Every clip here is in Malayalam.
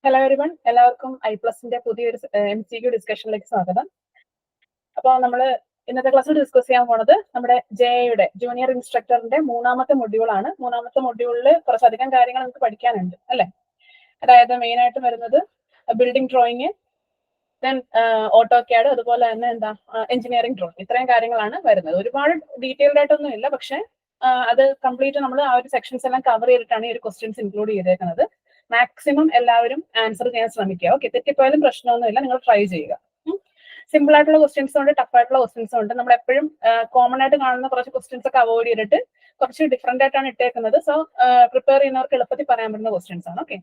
ഹലോ എവരിവൺ, എല്ലാവർക്കും ഐപ്ലസിന്റെ പുതിയൊരു MCQ ഡിസ്കഷനിലേക്ക് സ്വാഗതം. അപ്പോൾ നമ്മൾ ഇന്നത്തെ ക്ലാസ്സിൽ ഡിസ്കസ് ചെയ്യാൻ പോണത് നമ്മുടെ ജെയുടെ ജൂനിയർ ഇൻസ്ട്രക്ടറിന്റെ മൂന്നാമത്തെ മൊഡ്യൂളാണ്. മൂന്നാമത്തെ മൊഡ്യൂളിൽ കുറച്ചധികം കാര്യങ്ങൾ നമുക്ക് പഠിക്കാനുണ്ട് അല്ലെ. അതായത് മെയിൻ ആയിട്ട് വരുന്നത് ബിൽഡിംഗ് ഡ്രോയിങ്, ദെൻ ഓട്ടോക്യാഡ്, അതുപോലെ തന്നെ എന്താ എഞ്ചിനീയറിംഗ് ഡ്രോയിങ്. ഇത്രയും കാര്യങ്ങളാണ് വരുന്നത്. ഒരുപാട് ഡീറ്റെയിൽഡ് ആയിട്ടൊന്നും ഇല്ല, പക്ഷെ അത് കംപ്ലീറ്റ് നമ്മൾ ആ ഒരു സെക്ഷൻസ് എല്ലാം കവർ ചെയ്തിട്ടാണ് ഈ ഒരു ക്വസ്റ്റ്യൻസ് ഇൻക്ലൂഡ് ചെയ്തേക്കുന്നത്. മാക്സിമം എല്ലാവരും ആൻസർ ചെയ്യാൻ ശ്രമിക്കുക. ഓക്കെ, തെറ്റിപ്പോയാലും പ്രശ്നമൊന്നുമില്ല, നിങ്ങൾ ട്രൈ ചെയ്യുക. സിമ്പിൾ ആയിട്ടുള്ള ക്വസ്റ്റ്യൻസ് ഉണ്ട്, ടഫ് ആയിട്ടുള്ള ക്വസ്റ്റ്യൻസ് ഉണ്ട്. നമ്മൾ എപ്പോഴും കോമൺ ആയിട്ട് കാണുന്ന കുറച്ച് ക്വസ്റ്റ്യൻസ് ഒക്കെ അവോയ്ഡ് ചെയ്തിട്ട് കുറച്ച് ഡിഫറെന്റ് ആയിട്ടാണ് ഇട്ടേക്കുന്നത്. സോ പ്രിപ്പയർ ചെയ്യുന്നവർക്ക് എളുപ്പത്തിൽ പറയാൻ പറ്റുന്ന ക്വസ്റ്റ്യൻസ് ആണ്. ഓക്കെ,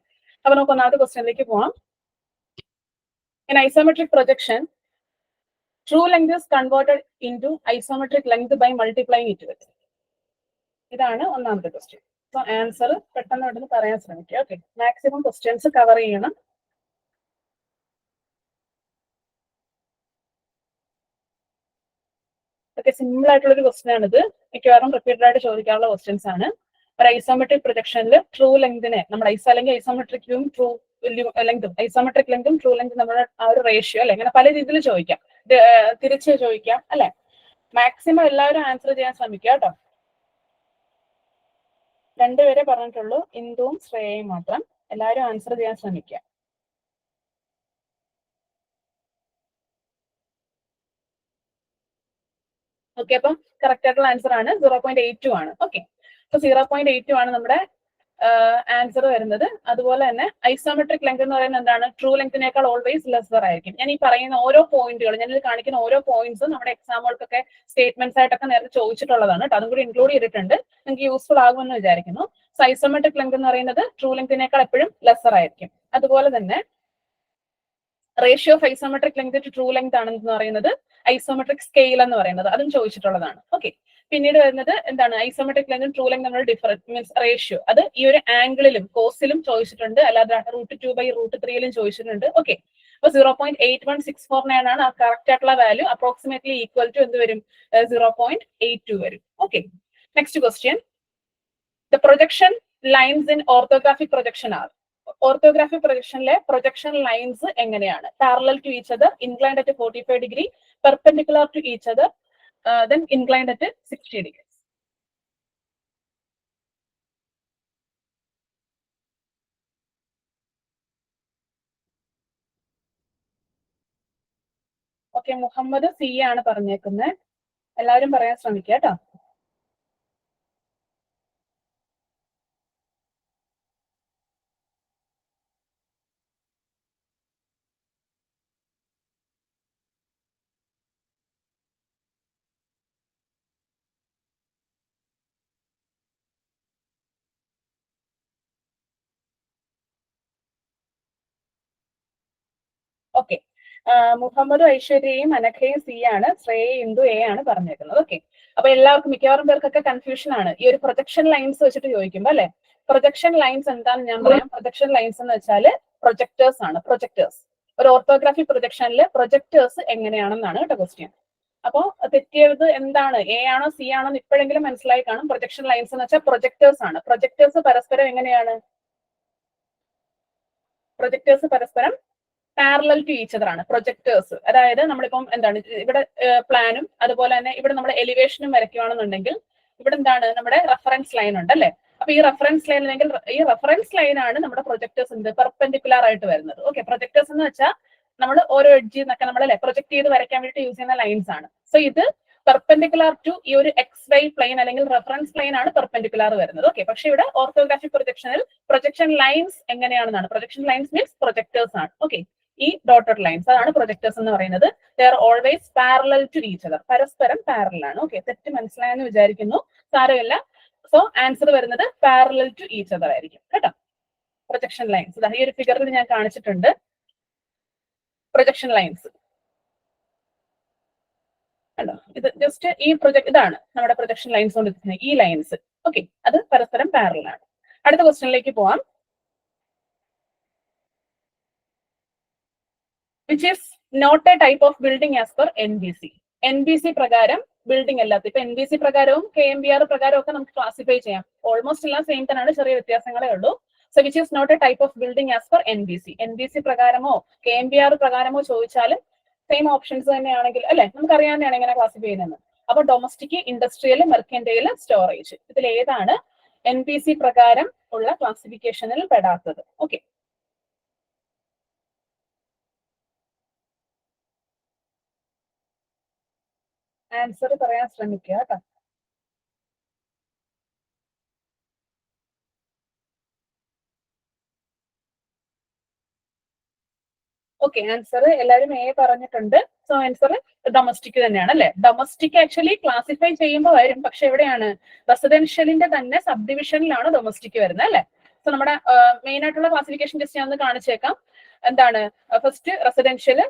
അപ്പൊ നമുക്ക് ഒന്നാമത്തെ ക്വസ്റ്റ്യനിലേക്ക് പോവാം. In isometric projection, true length is converted into isometric length by multiplying it with. ഇതാണ് ഒന്നാമത്തെ ക്വസ്റ്റ്യൻ. സോ ആൻസർ പെട്ടെന്ന് പറയാൻ ശ്രമിക്കുക. ഓക്കെ, മാക്സിമം ക്വസ്റ്റ്യൻസ് കവർ ചെയ്യണം. ഓക്കെ, സിമ്പിൾ ആയിട്ടുള്ള ഒരു ക്വസ്റ്റ്യൻ ആണിത്. മിക്കവാറും റിപ്പീറ്റഡ് ആയിട്ട് ചോദിക്കാനുള്ള ക്വസ്റ്റ്യൻസ് ആണ്. ഒരു ഐസോമെട്രിക് പ്രൊജക്ഷനിൽ ട്രൂ ലെങ്തിനെ നമ്മുടെ അല്ലെങ്കിൽ ഐസോമെട്രിക്കും ട്രൂ ലെങ്തും, ഐസോമെട്രിക് ലെങ്തും ട്രൂ ലെങ്തും നമ്മുടെ ആ ഒരു റേഷ്യോ അല്ലെ, അങ്ങനെ പല രീതിയിൽ ചോദിക്കാം, തിരിച്ച് ചോദിക്കാം അല്ലെ. മാക്സിമം എല്ലാവരും ആൻസർ ചെയ്യാൻ ശ്രമിക്കുക കേട്ടോ. രണ്ടുപേരെ പറഞ്ഞിട്ടുള്ളൂ, ഇന്ദുവും ശ്രേയയും മാത്രം. എല്ലാവരും ആൻസർ ചെയ്യാൻ ശ്രമിക്കുക. ഓക്കെ, അപ്പം കറക്റ്റ് ആയിട്ടുള്ള ആൻസർ ആണ് 0.82 ആണ്. ഓക്കെ, അപ്പൊ 0.82 ആണ് നമ്മുടെ ആൻസർ വരുന്നത്. അതുപോലെ തന്നെ ഐസോമെട്രിക് ലെങ്ത് എന്ന് പറയുന്നത് എന്താണ്? ട്രൂ ലെങ്തിനേക്കാൾ ഓൾവേസ് ലെസർ ആയിരിക്കും. ഞാൻ ഈ പറയുന്ന ഓരോ പോയിന്റുകളും, ഞാനിത് കാണിക്കുന്ന ഓരോ പോയിന്റ്സും നമ്മുടെ എക്സാമുകൾക്കൊക്കെ സ്റ്റേറ്റ്മെന്റ്സ് ആയിട്ടൊക്കെ നേരത്തെ ചോദിച്ചിട്ടുള്ളതാണ് കേട്ടോ. അതും കൂടി ഇൻക്ലൂഡ് ചെയ്തിട്ടുണ്ട്. നിങ്ങൾക്ക് യൂസ്ഫുൾ ആകുമെന്ന് വിചാരിക്കുന്നു. സോ ഐസോമെട്രിക് ലെങ്ത് എന്ന് പറയുന്നത് ട്രൂ ലെങ്തിനേക്കാൾ എപ്പോഴും ലെസർ ആയിരിക്കും. അതുപോലെ തന്നെ ratio of isometric length to true length ആണെന്ന് പറയുന്നത് ഐസോമെട്രിക് സ്കെയിൽ എന്ന് പറയുന്നത്, അതും ചോദിച്ചിട്ടുള്ളതാണ്. ഓക്കെ, പിന്നീട് വരുന്നത് എന്താണ്? ഐസോമെട്രിക് ലെങ്തും ട്രൂ ലെങ്തും തമ്മിലുള്ള ഡിഫറൻസ് മീൻസ് റേഷ്യോ, അത് ഈ ഒരു ആംഗിളിലും കോസിലും ചോദിച്ചിട്ടുണ്ട്, അല്ലാതെ √2/√3 ചോദിച്ചിട്ടുണ്ട്. ഓക്കെ, അപ്പൊ 0.8164 ആണ് ആ കറക്റ്റ് ആയിട്ടുള്ള വാല്യൂ. അപ്രോക്സിമേറ്റ്ലി ഈക്വൽ ടു എന്ത് വരും? 0.82 വരും. Okay, next question. The projection lines in orthographic projection are. Orthographic പ്രൊജക്ഷനിലെ പ്രൊജക്ഷൻ ലൈൻസ് എങ്ങനെയാണ്? Parallel to each other, inclined at 45 degree, perpendicular to each other, then inclined at 60 degrees. Okay, Muhammad C ആണ് പറഞ്ഞേക്കുന്നത്. എല്ലാവരും പറയാൻ ശ്രമിക്കുക കേട്ടോ. ഓക്കെ, മുഹമ്മദ്, ഐശ്വര്യയും അനഘയും സി ആണ്, ശ്രേയ ഇന്ദു എ ആണ് പറഞ്ഞേക്കുന്നത്. ഓക്കെ, അപ്പൊ എല്ലാവർക്കും മിക്കവാറും പേർക്കൊക്കെ കൺഫ്യൂഷൻ ആണ് ഈ ഒരു പ്രൊജക്ഷൻ ലൈൻസ് വെച്ചിട്ട് ചോദിക്കുമ്പോൾ അല്ലെ. പ്രൊജക്ഷൻ ലൈൻസ് എന്താണെന്ന് ഞാൻ പറയാം. പ്രൊജക്ഷൻ ലൈൻസ് എന്ന് വെച്ചാൽ പ്രൊജക്ടേഴ്സ് ആണ്. പ്രൊജക്ടേഴ്സ്, ഒരു ഓർത്തോഗ്രാഫി പ്രൊജക്ഷനിൽ പ്രൊജക്ടേഴ്സ് എങ്ങനെയാണെന്നാണ് കേട്ടോ ക്വസ്റ്റ്യൻ. അപ്പോ തെറ്റിയത് എന്താണ്? എ ആണോ സി ആണോ എന്ന് ഇപ്പോഴെങ്കിലും മനസ്സിലായി കാണും. പ്രൊജക്ഷൻ ലൈൻസ് എന്ന് വെച്ചാൽ പ്രൊജക്ടേഴ്സ് ആണ്. പ്രൊജക്ടേഴ്സ് പരസ്പരം എങ്ങനെയാണ്? പ്രൊജക്ടേഴ്സ് പരസ്പരം പാരലൽ ടു ഈച്ച് അതർ ആണ് പ്രൊജക്ടേഴ്സ്. അതായത് നമ്മളിപ്പം എന്താണ് ഇവിടെ പ്ലാനും അതുപോലെ തന്നെ ഇവിടെ നമ്മുടെ എലിവേഷനും വരയ്ക്കുകയാണെന്നുണ്ടെങ്കിൽ ഇവിടെ എന്താണ്? നമ്മുടെ റെഫറൻസ് ലൈൻ ഉണ്ട് അല്ലെ. അപ്പൊ ഈ റെഫറൻസ് ലൈൻ അല്ലെങ്കിൽ ഈ റെഫറൻസ് ലൈൻ ആണ് നമ്മുടെ പ്രൊജക്ടേഴ്സ് എന്ത് പെർപെൻഡിക്കുലർ ആയിട്ട് വരുന്നത്. ഓക്കെ, പ്രൊജക്ടേഴ്സ് എന്ന് വെച്ചാൽ നമ്മൾ ഓരോ എഡ്ജിൽ നിന്നൊക്കെ നമ്മൾ അല്ലെ പ്രൊജക്ട് ചെയ്ത് വരയ്ക്കാൻ വേണ്ടി യൂസ് ചെയ്യുന്ന ലൈൻസ് ആണ്. സോ ഇത് പെർപെൻഡിക്കുലർ ടു ഈ ഒരു XY പ്ലെയിൻ അല്ലെങ്കിൽ റെഫറൻസ് പ്ലെയിൻ ആണ് പെർപെൻഡിക്കുലർ വരുന്നത്. ഓക്കെ, പക്ഷെ ഇവിടെ ഓർത്തോഗ്രാഫിക് പ്രൊജക്ഷനിൽ പ്രൊജക്ഷൻ ലൈൻസ് എങ്ങനെയാണെന്നാണ്. പ്രൊജക്ഷൻ ലൈൻസ് മീൻസ് പ്രൊജക്ടേഴ്സ് ആണ്. ഓക്കെ, ഈ ഡോട്ടഡ് ലൈൻസ് അതാണ് പ്രൊജക്ടേഴ്സ് എന്ന് പറയുന്നത്. They are always parallel to each other, പരസ്പരം പാരലൽ ആണ്. ഓക്കെ, തെറ്റ് മനസ്സിലായെന്ന് വിചാരിക്കുന്നു, സാരമില്ല. സോ ആൻസർ വരുന്നത് പാരലൽ ടു ഈച്ച് അതർ ആയിരിക്കും കേട്ടോ. പ്രൊജക്ഷൻ ലൈൻസ് ഈ ഒരു ഫിഗറിൽ ഞാൻ കാണിച്ചിട്ടുണ്ട്. പ്രൊജക്ഷൻ ലൈൻസ് കണ്ടോ? ഇത് ജസ്റ്റ് ഈ ഇതാണ് നമ്മുടെ പ്രൊജക്ഷൻ ലൈൻസ് കൊണ്ട് ഈ ലൈൻസ്. ഓക്കെ, അത് പരസ്പരം പാരലൽ ആണ്. അടുത്ത ക്വസ്റ്റ്യനിലേക്ക് പോവാം. Which is not a type of building as per NBC. NBC പ്രകാരം ബിൽഡിംഗ് അല്ലാത്ത, ഇപ്പൊ NBC പ്രകാരവും KMBR പ്രകാരവും ഒക്കെ നമുക്ക് ക്ലാസിഫൈ ചെയ്യാം. ഓൾമോസ്റ്റ് എല്ലാം സെയിം തന്നെയാണ്, ചെറിയ വ്യത്യാസങ്ങളേ ഉള്ളൂ. So which is not a type of building as per NBC. NBC പ്രകാരമോ KMBR പ്രകാരമോ ചോദിച്ചാലും സെയിം ഓപ്ഷൻസ് തന്നെയാണെങ്കിൽ അല്ലെ, നമുക്കറിയാവുന്നതാണ് എങ്ങനെ ക്ലാസിഫൈ ചെയ്യുന്നത്. അപ്പൊ ഡൊമസ്റ്റിക്, ഇൻഡസ്ട്രിയൽ, മെർക്കന്റൈൽ, സ്റ്റോറേജ്, ഇതിൽ ഏതാണ് NBC പ്രകാരം ഉള്ള ക്ലാസിഫിക്കേഷനിൽ പെടാത്തത്? ഓക്കെ, ആൻസർ പറയാൻ ശ്രമിക്കുക കേട്ടോ. ഓക്കെ, ആൻസർ എല്ലാവരും A പറഞ്ഞിട്ടുണ്ട്. സോ ആൻസർ ഡൊമസ്റ്റിക് തന്നെയാണ് അല്ലെ. ഡൊമസ്റ്റിക് ആക്ച്വലി ക്ലാസിഫൈ ചെയ്യുമ്പോൾ വരും, പക്ഷെ എവിടെയാണ്? റെസിഡൻഷ്യലിന്റെ തന്നെ സബ് ഡിവിഷനിലാണ് ഡൊമസ്റ്റിക് വരുന്നത് അല്ലെ. സോ നമ്മുടെ മെയിൻ ആയിട്ടുള്ള ക്ലാസിഫിക്കേഷൻ ജസ്റ്റ് ഞാൻ ഒന്ന് കാണിച്ചേക്കാം. എന്താണ്? ഫസ്റ്റ് റെസിഡൻഷ്യൽ,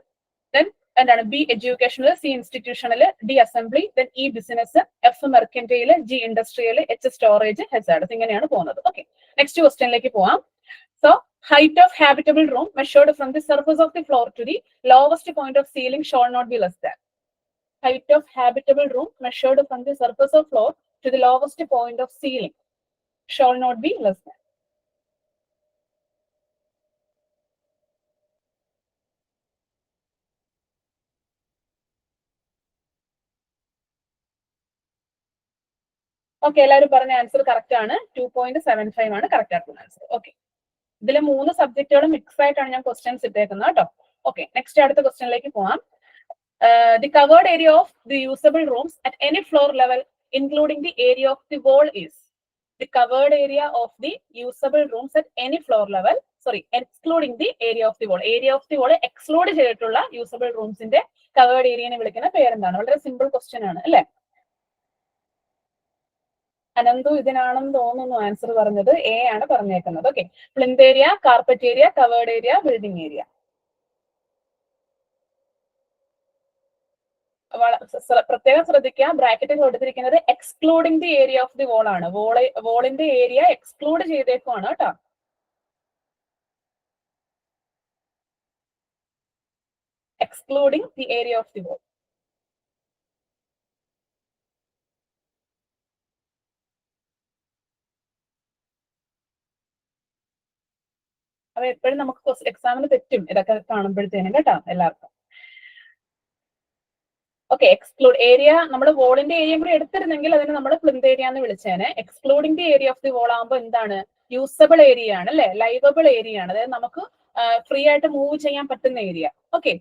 ദെൻ എന്താണ് B educational, C institutional, D assembly, then E business, F mercantile, G industrial, H storage, hazards, ഇങ്ങനെയാണ് പോകുന്നത്. ഓക്കെ, നെക്സ്റ്റ് ക്വസ്റ്റ്യനിലേക്ക് പോവാം. So height of habitable room measured from the surface of the floor to the lowest point of ceiling shall not be less than. Height of habitable room measured from the surface of floor to the lowest point of ceiling shall not be less than. Okay, എല്ലാവരും പറഞ്ഞ ആൻസർ കറക്റ്റ് ആണ്. 2.75 ആണ് കറക്റ്റ് ആയിട്ടുള്ള ആൻസർ. ഓക്കെ, ഇതിലെ 3 സബ്ജക്റ്റുകളും മിക്സ് ആയിട്ടാണ് ഞാൻ ക്വസ്റ്റ്യൻസ് ഇട്ടേക്കുന്നത് കേട്ടോ. ഓക്കെ, നെക്സ്റ്റ് അടുത്ത ക്വസ്റ്റ്യനിലേക്ക് പോവാം. The covered area of the usable rooms at any floor level, including the area of the wall, is the covered area of the usable rooms at any floor level. Sorry, excluding the area of the wall. Area of the wall exclude ചെയ്തിട്ടുള്ള usable rooms ന്റെ covered area നെ വിളിക്കുന്ന പേരെന്താണ്? വളരെ സിമ്പിൾ ക്വസ്റ്റ്യൻ ആണ് അല്ലെ. അനന്തു ഇതിനാണെന്ന് തോന്നുന്നു ആൻസർ പറഞ്ഞത്. A ആണ് പറഞ്ഞേക്കുന്നത്. Okay, plinth area, carpet area, covered area, building area. പ്രത്യേകം ശ്രദ്ധിക്കുക, ബ്രാക്കറ്റിൽ കൊടുത്തിരിക്കുന്നത് excluding the area of the wall ആണ്. വോളിന്റെ ഏരിയ എക്സ്ക്ലൂഡ് ചെയ്തേക്കുവാണ് കേട്ടോ. Excluding the area of the wall. അപ്പൊ എപ്പോഴും നമുക്ക് എക്സാമിന് തെറ്റും ഇതൊക്കെ കാണുമ്പോഴത്തേനും കേട്ടോ എല്ലാവർക്കും. ഓക്കെ, എക്സ്ക്ലൂഡ് ഏരിയ, നമ്മൾ വോളിന്റെ ഏരിയ കൂടി എടുത്തിരുന്നെങ്കിൽ അതിന് നമ്മൾ പ്ലിന്ത് ഏരിയ എന്ന് വിളിച്ചേനെ. Excluding the area of the wall ആകുമ്പോൾ എന്താണ്? യൂസബിൾ ഏരിയ ആണ് അല്ലെ, ലൈവബിൾ ഏരിയ ആണ്. അതായത് നമുക്ക് ഫ്രീ ആയിട്ട് മൂവ് ചെയ്യാൻ പറ്റുന്ന ഏരിയ. ഓക്കെ,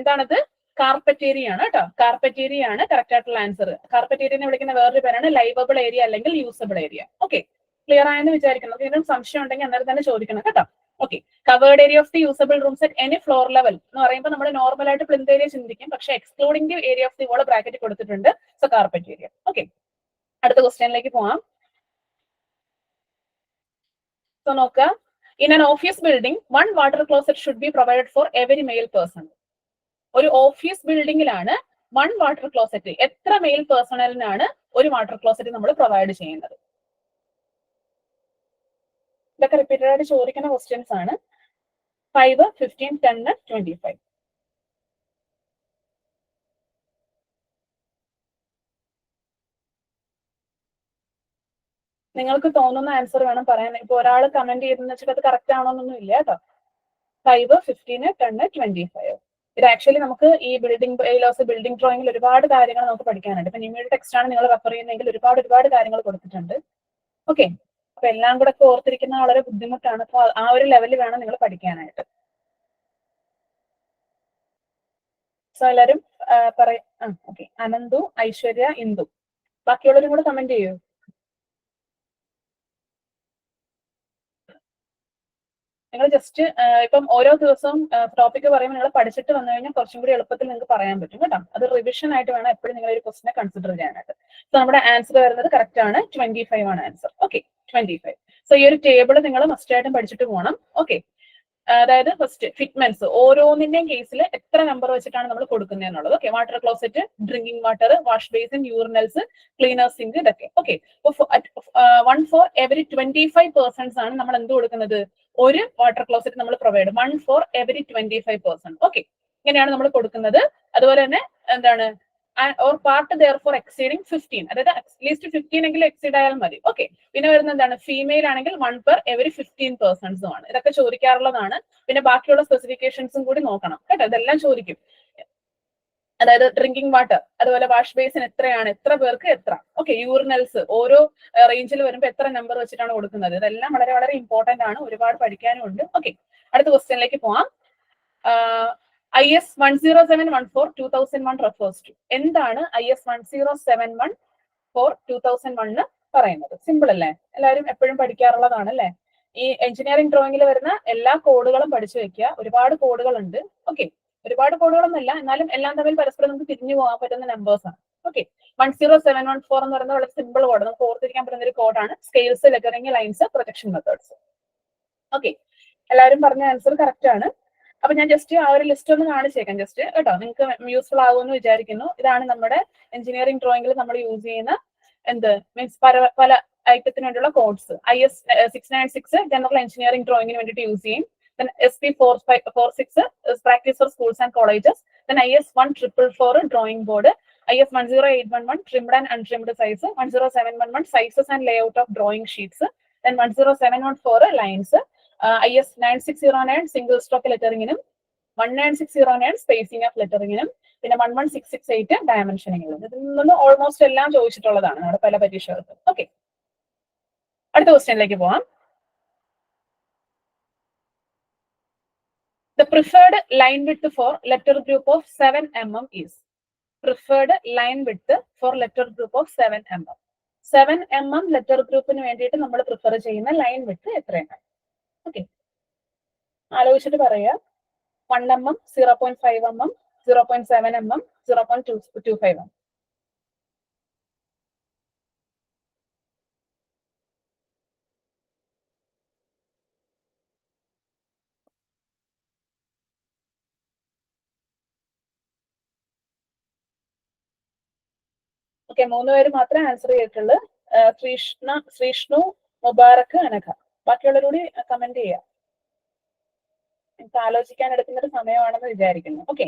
എന്താണത്? കാർപ്പറ്റ് ഏരിയ ആണ് കേട്ടോ. കാർപ്പറ്റ് ഏരിയ ആണ് കറക്റ്റ് ആയിട്ടുള്ള ആൻസർ. കാർപ്പറ്റ് ഏരിയനെ വിളിക്കുന്ന വേറൊരു പേരാണ് ലൈവബിൾ ഏരിയ അല്ലെങ്കിൽ യൂസബിൾ ഏരിയ. ഓക്കെ, ക്ലിയർ ആയെന്ന് വിചാരിക്കുന്നു. എന്തെങ്കിലും സംശയം ഉണ്ടെങ്കിൽ അന്നേരം തന്നെ ചോദിക്കണം കേട്ടോ. Okay, covered area of the usable rooms at any floor level എന്ന് പറയുമ്പോൾ നമ്മൾ നോർമൽ ആയിട്ട് പ്ലിന്ത് ഏരിയ ചിന്തിക്കും, പക്ഷെ excluding the area of the wall bracket കൊടുത്തിട്ടുണ്ട്. So carpet area. ഓക്കെ, അടുത്ത ക്വസ്റ്റ്യനിലേക്ക് പോവാം. സോ നോക്കുക, in an office building 1 water closet should be provided for every male person. ഒരു ഓഫീസ് ബിൽഡിംഗിലാണ് 1 വാട്ടർ ക്ലോസറ്റ്. എത്ര മെയിൽ പേഴ്സണലിനാണ് ഒരു വാട്ടർ ക്ലോസറ്റ് നമ്മൾ പ്രൊവൈഡ് ചെയ്യുന്നത്? ഇതൊക്കെ റിപ്പീറ്റഡ് ആയിട്ട് ചോദിക്കുന്ന ക്വസ്റ്റ്യൻസ് ആണ്. 5, 15, 10, 25. നിങ്ങൾക്ക് തോന്നുന്ന ആൻസർ വേണം പറയാൻ. ഇപ്പൊ ഒരാൾ കമന്റ് ചെയ്തെന്ന് വെച്ചിട്ട് അത് കറക്റ്റ് ആണോന്നൊന്നും ഇല്ല കേട്ടോ. 5, 15, 10, 25. ഇത് ആക്ച്വലി നമുക്ക് ഈ ബിൽഡിംഗ് ബൈലോസ്, ബിൽഡിംഗ് ഡ്രോയിങ്ങിൽ ഒരുപാട് കാര്യങ്ങൾ നമുക്ക് പഠിക്കാനുണ്ട്. ഇപ്പൊ നിങ്ങളുടെ ടെക്സ്റ്റ് ആണ് നിങ്ങൾ റെഫർ ചെയ്യുന്നതെങ്കിൽ ഒരുപാട് കാര്യങ്ങൾ കൊടുത്തിട്ടുണ്ട്. ഓക്കെ, അപ്പൊ എല്ലാം കൂടെ ഒക്കെ ഓർത്തിരിക്കുന്ന വളരെ ബുദ്ധിമുട്ടാണ്. അപ്പൊ ആ ഒരു ലെവലിൽ വേണം നിങ്ങൾ പഠിക്കാനായിട്ട്. സോ എല്ലാവരും പറയാം. ഓക്കെ, അനന്തു, ഐശ്വര്യ, ഇന്ദു, ബാക്കിയുള്ളവരും കൂടെ കമന്റ് ചെയ്യൂ. നിങ്ങൾ ജസ്റ്റ് ഇപ്പം ഓരോ ദിവസവും ടോപ്പിക് പറയുമ്പോൾ നിങ്ങൾ പഠിച്ചിട്ട് വന്നു കഴിഞ്ഞാൽ കുറച്ചും കൂടി എളുപ്പത്തിൽ നിങ്ങൾക്ക് പറയാൻ പറ്റും കേട്ടോ. അത് റിവിഷൻ ആയിട്ട് വേണം എപ്പോഴും നിങ്ങൾ ഒരു ക്വസ്റ്റിനെ കൺസിഡർ ചെയ്യാനായിട്ട്. സോ നമ്മുടെ ആൻസർ വരുന്നത് കറക്റ്റ് ആണ്. 25 ആണ് ആൻസർ. ഓക്കെ, 25. സോ ഈ ഒരു ടേബിൾ നിങ്ങൾ മസ്റ്റ് ആയിട്ടും പഠിച്ചിട്ട് പോകണം. ഓക്കെ, അതായത് ഫസ്റ്റ് ഫിറ്റ്മെന്റ്സ് ഓരോന്നിന്റെയും കേസിൽ എത്ര നമ്പർ വെച്ചിട്ടാണ് നമ്മൾ കൊടുക്കുന്നത് എന്നുള്ളത്. Okay, water closet, drinking water, wash basin, urinals, cleaner sink, ഇതൊക്കെ. ഓക്കെ, 1 for every 25 persons ആണ് നമ്മൾ എന്ത് കൊടുക്കുന്നത്? ഒരു വാട്ടർ ക്ലോസറ്റ് നമ്മൾ provide. 1 for every 25 persons. Okay, ഇങ്ങനെയാണ് നമ്മൾ കൊടുക്കുന്നത്. അതുപോലെ തന്നെ എന്താണ് or part there for exceeding 15, അതായത് അറ്റ്ലീസ്റ്റ് 15 എങ്കിലും എക്സീഡ് ആയാൽ മതി. ഓക്കെ, പിന്നെ വരുന്നത് എന്താണ്, ഫീമെയിൽ ആണെങ്കിൽ 1 per every 15 പേഴ്സൺസും ആണ്. ഇതൊക്കെ ചോദിക്കാറുള്ളതാണ്. പിന്നെ ബാക്കിയുള്ള സ്പെസിഫിക്കേഷൻസും കൂടി നോക്കണം കേട്ടോ, ഇതെല്ലാം ചോദിക്കും. അതായത് ഡ്രിങ്കിങ് വാട്ടർ, അതുപോലെ വാഷ് ബേസിൻ എത്രയാണ്, എത്ര പേർക്ക് എത്ര. ഓക്കെ, യൂറിനൽസ് ഓരോ റേഞ്ചിൽ വരുമ്പോൾ എത്ര നമ്പർ വെച്ചിട്ടാണ് കൊടുക്കുന്നത്, ഇതെല്ലാം വളരെ വളരെ ഇമ്പോർട്ടന്റ് ആണ്, ഒരുപാട് പഠിക്കാനും ഉണ്ട്. ഓക്കെ, അടുത്ത ക്വസ്റ്റ്യനിലേക്ക് പോവാം. IS 10714/2001 refers to, എന്താണ് IS 10714/2001 പറയുന്നത്? സിമ്പിൾ അല്ലേ, എല്ലാവരും എപ്പോഴും പഠിക്കാറുള്ളതാണ് അല്ലേ. ഈ എഞ്ചിനീയറിംഗ് ഡ്രോയിങ്ങിൽ വരുന്ന എല്ലാ കോഡുകളും പഠിച്ചു വെക്കുക. ഒരുപാട് കോഡുകൾ ഉണ്ട്. ഓക്കെ, ഒരുപാട് കോഡുകളൊന്നുമില്ല, എന്നാലും എല്ലാം തമ്മിൽ പരസ്പരം നമുക്ക് തിരിഞ്ഞു പോകാൻ പറ്റുന്ന നമ്പേഴ്സ് ആണ്. ഓക്കെ, 10714 എന്ന് പറയുന്നത് വളരെ സിമ്പിൾ കോഡ്, നമുക്ക് ഓർത്തിരിക്കാൻ പറ്റുന്ന ഒരു കോഡാണ്. Scales, lettering, lines, projection methods. Okay, എല്ലാവരും പറഞ്ഞ ആൻസർ കറക്റ്റ് ആണ്. അപ്പൊ ഞാൻ ജസ്റ്റ് ആ ഒരു ലിസ്റ്റ് ഒന്ന് കാണിച്ചേക്കാം ജസ്റ്റ് കേട്ടോ, നിങ്ങൾക്ക് യൂസ്ഫുൾ ആകുമെന്ന് വിചാരിക്കുന്നു. ഇതാണ് നമ്മുടെ എഞ്ചിനീയറിംഗ് ഡ്രോയിങ്ങിൽ നമ്മൾ യൂസ് ചെയ്യുന്ന എന്ത് മീൻസ് പല ഐറ്റത്തിന് വേണ്ടിയുള്ള കോഡ്സ്. IS 696 ജനറൽ എഞ്ചിനീയറിംഗ് ഡ്രോയിങ്ങിന് വേണ്ടിയിട്ട് യൂസ് ചെയ്യും. Then SP 446 is practice for schools and colleges. Then IS 144 drawing board. IS 10811 trimmed and untrimmed size. 10711 sizes and layout of drawing sheets. Then 10714 lines. IS 9609 single stroke ലെറ്ററിങ്ങിനും 19609 സ്പേസിംഗ് ഓഫ് ലെറ്ററിങ്ങിനും പിന്നെ 11668 ഡയമെൻഷനിങ്ങിനും. ഇതിൽ നിന്ന് ഓൾമോസ്റ്റ് എല്ലാം ചോദിച്ചിട്ടുള്ളതാണ് നമ്മുടെ പല പരീക്ഷകൾക്കും. ഓക്കെ, അടുത്ത ക്വസ്റ്റ്യനിലേക്ക് പോവാം. The preferred line width for letter group of 7 mm is. Preferred line width for letter group of 7 mm. 7 mm letter ഗ്രൂപ്പിന് വേണ്ടിയിട്ട് നമ്മൾ പ്രിഫർ ചെയ്യുന്ന ലൈൻ വിഡ്ത്ത് എത്രയാണ്? ഓക്കെ, ആലോചിച്ചിട്ട് പറയുക. 1 mm, 0.5 mm, 0.7 mm, 0.25 mm. Okay, 3 പേര് മാത്രമേ ആൻസർ ചെയ്തിട്ടുള്ളൂ. ശ്രീഷ്ണു, മുബാറക്ക്, അനഘ. ബാക്കിയുള്ളവരോട് കമന്റ് ചെയ്യാം. എനിക്ക് ആലോചിക്കാൻ എടുക്കുന്ന ഒരു സമയമാണെന്ന് വിചാരിക്കുന്നു. ഓക്കെ,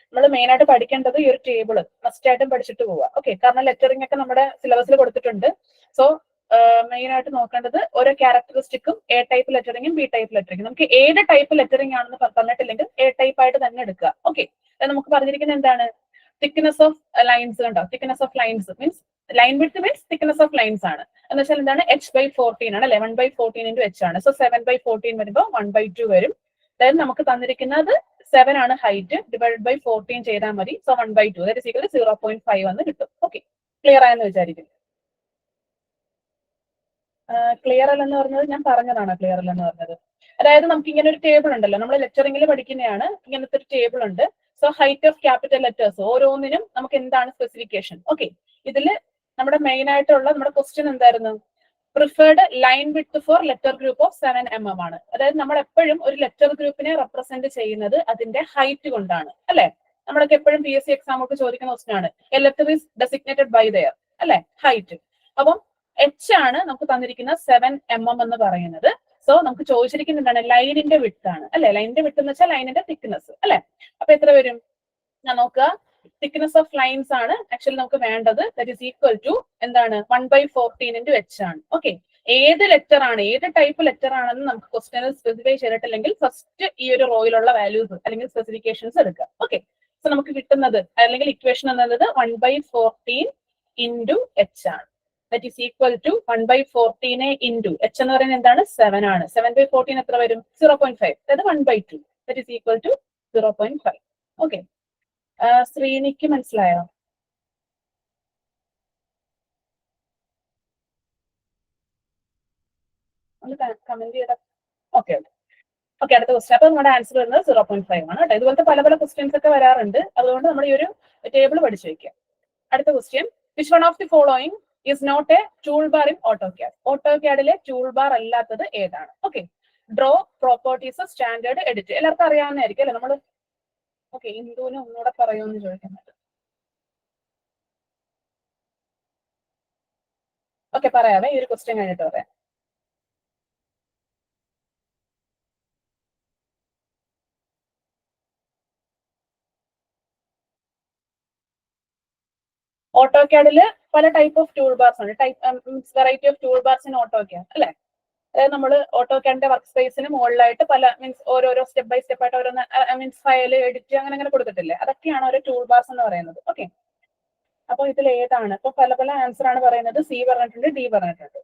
നമ്മൾ മെയിൻ ആയിട്ട് പഠിക്കേണ്ടത് ഈ ഒരു ടേബിൾ മസ്റ്റ് ആയിട്ടും പഠിച്ചിട്ട് പോവുക. ഓക്കെ, കാരണം ലെറ്ററിംഗ് ഒക്കെ നമ്മുടെ സിലബസിൽ കൊടുത്തിട്ടുണ്ട്. സോ മെയിൻ ആയിട്ട് നോക്കേണ്ടത് ഓരോ ക്യാരക്ടറിസ്റ്റിക്കും എ ടൈപ്പ് ലെറ്ററിംഗും ബി ടൈപ്പ് ലെറ്ററിംഗും. നമുക്ക് ഏത് ടൈപ്പ് ലെറ്ററിംഗ് ആണെന്ന് പറഞ്ഞിട്ടില്ലെങ്കിൽ എ ടൈപ്പ് ആയിട്ട് തന്നെ എടുക്കുക. ഓക്കെ, നമുക്ക് പറഞ്ഞിരിക്കുന്നത് എന്താണ്, തിക്നെസ് ഓഫ് ലൈൻസ് കണ്ടോ, thickness of lines means line width means thickness of lines ആണ്. എന്ന് വെച്ചാൽ എന്താണ്, H/14 ആണ് അല്ലെ, 1/14 into H ആണ്. സോ 7/14 വരുമ്പോൾ 1/2 വരും. അതായത് നമുക്ക് തന്നിരിക്കുന്നത് 7 ആണ് ഹൈറ്റ്, ഡിവൈഡ് ബൈ 14 ചെയ്താൽ മതി. So 1/2 that is equal to 0.5 എന്ന് കിട്ടും. ഓക്കെ, ക്ലിയർ ആയെന്ന് വിചാരിക്കും. ക്ലിയർ അല്ലെന്ന് പറഞ്ഞത് ഞാൻ പറഞ്ഞതാണ് ക്ലിയർ അല്ലെന്ന് പറഞ്ഞത്. അതായത് നമുക്ക് ഇങ്ങനെ ഒരു ടേബിൾ ഉണ്ടല്ലോ, നമ്മൾ ലെറ്ററിംഗിൽ പഠിക്കുന്നതാണ്. ഇങ്ങനത്തെ ഒരു ടേബിൾ ഉണ്ട്. So height of capital letters ഓരോന്നിനും നമുക്ക് എന്താണ് സ്പെസിഫിക്കേഷൻ. ഓക്കെ, ഇതിൽ നമ്മുടെ മെയിൻ ആയിട്ടുള്ള നമ്മുടെ ക്വസ്റ്റ്യൻ എന്തായിരുന്നു, preferred line width for letter group of 7 mm ആണ്. അതായത് നമ്മൾ എപ്പോഴും ഒരു ലെറ്റർ ഗ്രൂപ്പിനെ റെപ്രസെന്റ് ചെയ്യുന്നത് അതിന്റെ ഹൈറ്റ് കൊണ്ടാണ് അല്ലെ. നമ്മളൊക്കെ എപ്പോഴും PSC എക്സാം ഒക്കെ ചോദിക്കുന്ന ക്വസ്റ്റ്യൻ ആണ്, a letter is designated by their അല്ലെ ഹൈറ്റ്. അപ്പം H ആണ് നമുക്ക് തന്നിരിക്കുന്ന 7 mm എന്ന് പറയുന്നത്. സോ നമുക്ക് ചോദിച്ചിരിക്കുന്ന എന്താണ്, ലൈനിന്റെ വിഡ്ത്ത് ആണ് അല്ലെ. ലൈനിന്റെ വിഡ്ത്ത് എന്ന് വെച്ചാൽ ലൈനിന്റെ തിക്നെസ് അല്ലെ. അപ്പൊ എത്ര വരും, ഞാൻ നോക്കുക. തിക്നെസ് ഓഫ് ലൈൻസ് ആണ് ആക്ച്വലി നമുക്ക് വേണ്ടത്. ദാറ്റ് ഈസ് ഈക്വൽ ടു എന്താണ്, 1/14 into H ആണ്. ഓക്കെ, ഏത് ലെറ്റർ ആണ്, ഏത് ടൈപ്പ് ലെറ്റർ ആണെന്ന് നമുക്ക് ക്വസ്റ്റ്യനിൽ സ്പെസിഫൈ ചെയ്തിട്ടില്ലെങ്കിൽ ഫസ്റ്റ് ഈ ഒരു റോയിലുള്ള വാല്യൂസ് അല്ലെങ്കിൽ സ്പെസിഫിക്കേഷൻസ് എടുക്കുക. ഓക്കെ, സോ നമുക്ക് കിട്ടുന്നത് അല്ലെങ്കിൽ ഇക്വേഷൻ എന്നുള്ളത് 1/14 into H ആണ്. That is equal to 1/14 into H എന്ന് പറയുന്നത് എന്താണ്, 7 ആണ്. 7/14 എത്ര വരും, 0.5, അതായത് 1/2. That is equal to 0.5. Okay, ശ്രീനിക്ക് മനസ്സിലായോ? ഒന്ന് കമന്റ് ചെയ്ത. ഓക്കെ ഓക്കെ ഓക്കെ, അടുത്ത ക്വസ്റ്റ്യൻ. അപ്പൊ നമ്മുടെ ആൻസർ വരുന്നത് 0.5 ആണ് കേട്ടോ. ഇതുപോലത്തെ പല പല ക്വസ്റ്റ്യൻസ് ഒക്കെ വരാറുണ്ട്, അതുകൊണ്ട് നമ്മൾ ഈ ഒരു ടേബിൾ പഠിച്ചു വെക്കുക. അടുത്ത question, which one of the following is not a tool bar in AutoCAD. ഓട്ടോക്യാഡിലെ ടൂൾ ബാർ അല്ലാത്തത് ഏതാണ്? Okay, draw, properties, standard, edit. എല്ലാവർക്കും അറിയാവുന്നതായിരിക്കും അല്ലെ നമ്മൾ. ഓക്കെ, ഇന്ദുവിന് ഒന്നുകൂടെ പറയുമെന്ന് ചോദിക്കുന്നുണ്ട്. ഓക്കെ, പറയാവേ, ഈ ഒരു ക്വസ്റ്റ്യൻ കഴിഞ്ഞിട്ട് പറയാം. ഓട്ടോക്യാഡില് പല ടൈപ്പ് ഓഫ് ടൂൾ ബാർസ് ഉണ്ട്, variety of tool bars in AutoCAD അല്ലെ. അതായത് നമ്മൾ ഓട്ടോക്യാഡിന്റെ വർക്ക് സ്പേസിന് മുകളിലായിട്ട് പല ഓരോരോ സ്റ്റെപ്പ് ബൈ സ്റ്റെപ്പ് ആയിട്ട് ഓരോന്ന് ഫയൽ എഡിറ്റ് അങ്ങനെ കൊടുത്തിട്ടില്ലേ, അതൊക്കെയാണ് ഓരോ ടൂൾ ബാർസ് എന്ന് പറയുന്നത്. ഓക്കെ, അപ്പൊ ഇതിൽ ഏതാണ്? ഇപ്പൊ പല പല ആൻസർ ആണ് പറയുന്നത്. സി പറഞ്ഞിട്ടുണ്ട്, ഡി പറഞ്ഞിട്ടുണ്ട്.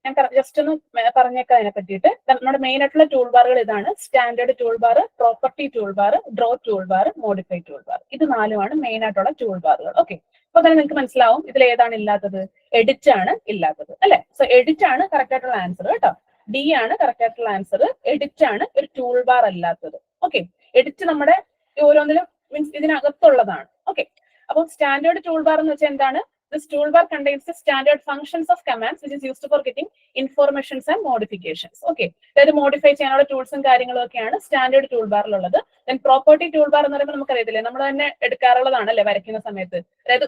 ഞാൻ ജസ്റ്റ് ഒന്ന് പറഞ്ഞേക്കാം അതിനെ പറ്റിയിട്ട്. നമ്മുടെ മെയിൻ ആയിട്ടുള്ള ടൂൾ ബാറുകൾ ഇതാണ്: standard tool bar, property tool bar, draw tool bar, modify tool bar. ഇത് നാലുമാണ് മെയിൻ ആയിട്ടുള്ള ടൂൾ ബാറുകൾ. ഓക്കെ, അപ്പൊ തന്നെ നിങ്ങൾക്ക് മനസ്സിലാവും ഇതിൽ ഏതാണ് ഇല്ലാത്തത്. എഡിറ്റ് ആണ് ഇല്ലാത്തത് അല്ലെ. സോ എഡിറ്റ് ആണ് കറക്റ്റ് ആയിട്ടുള്ള ആൻസർ കേട്ടോ. ഡി ആണ് കറക്റ്റ് ആയിട്ടുള്ള ആൻസർ. എഡിറ്റ് ആണ് ഒരു ടൂൾ ബാർ അല്ലാത്തത്. ഓക്കെ, എഡിറ്റ് നമ്മുടെ ഓരോന്നിലും മീൻസ് ഇതിനകത്തുള്ളതാണ്. ഓക്കെ, അപ്പോൾ സ്റ്റാൻഡേർഡ് ടൂൾ ബാർ എന്ന് വെച്ചാൽ എന്താണ്? This toolbar contains the standard functions of commands which is used for getting informations and modifications. Okay, അതായത് മോഡിഫൈ ചെയ്യാനുള്ള ടൂൾസും കാര്യങ്ങളും ഒക്കെയാണ് സ്റ്റാൻഡേർഡ് ടൂൾ ബാറിലുള്ളത്. ദെൻ പ്രോപ്പർട്ടി ടൂൾ ബാർ എന്ന് പറയുമ്പോൾ നമുക്കറിയത്തില്ലേ, നമ്മൾ തന്നെ എടുക്കാറുള്ളതാണല്ലേ വരയ്ക്കുന്ന സമയത്ത്. അതായത്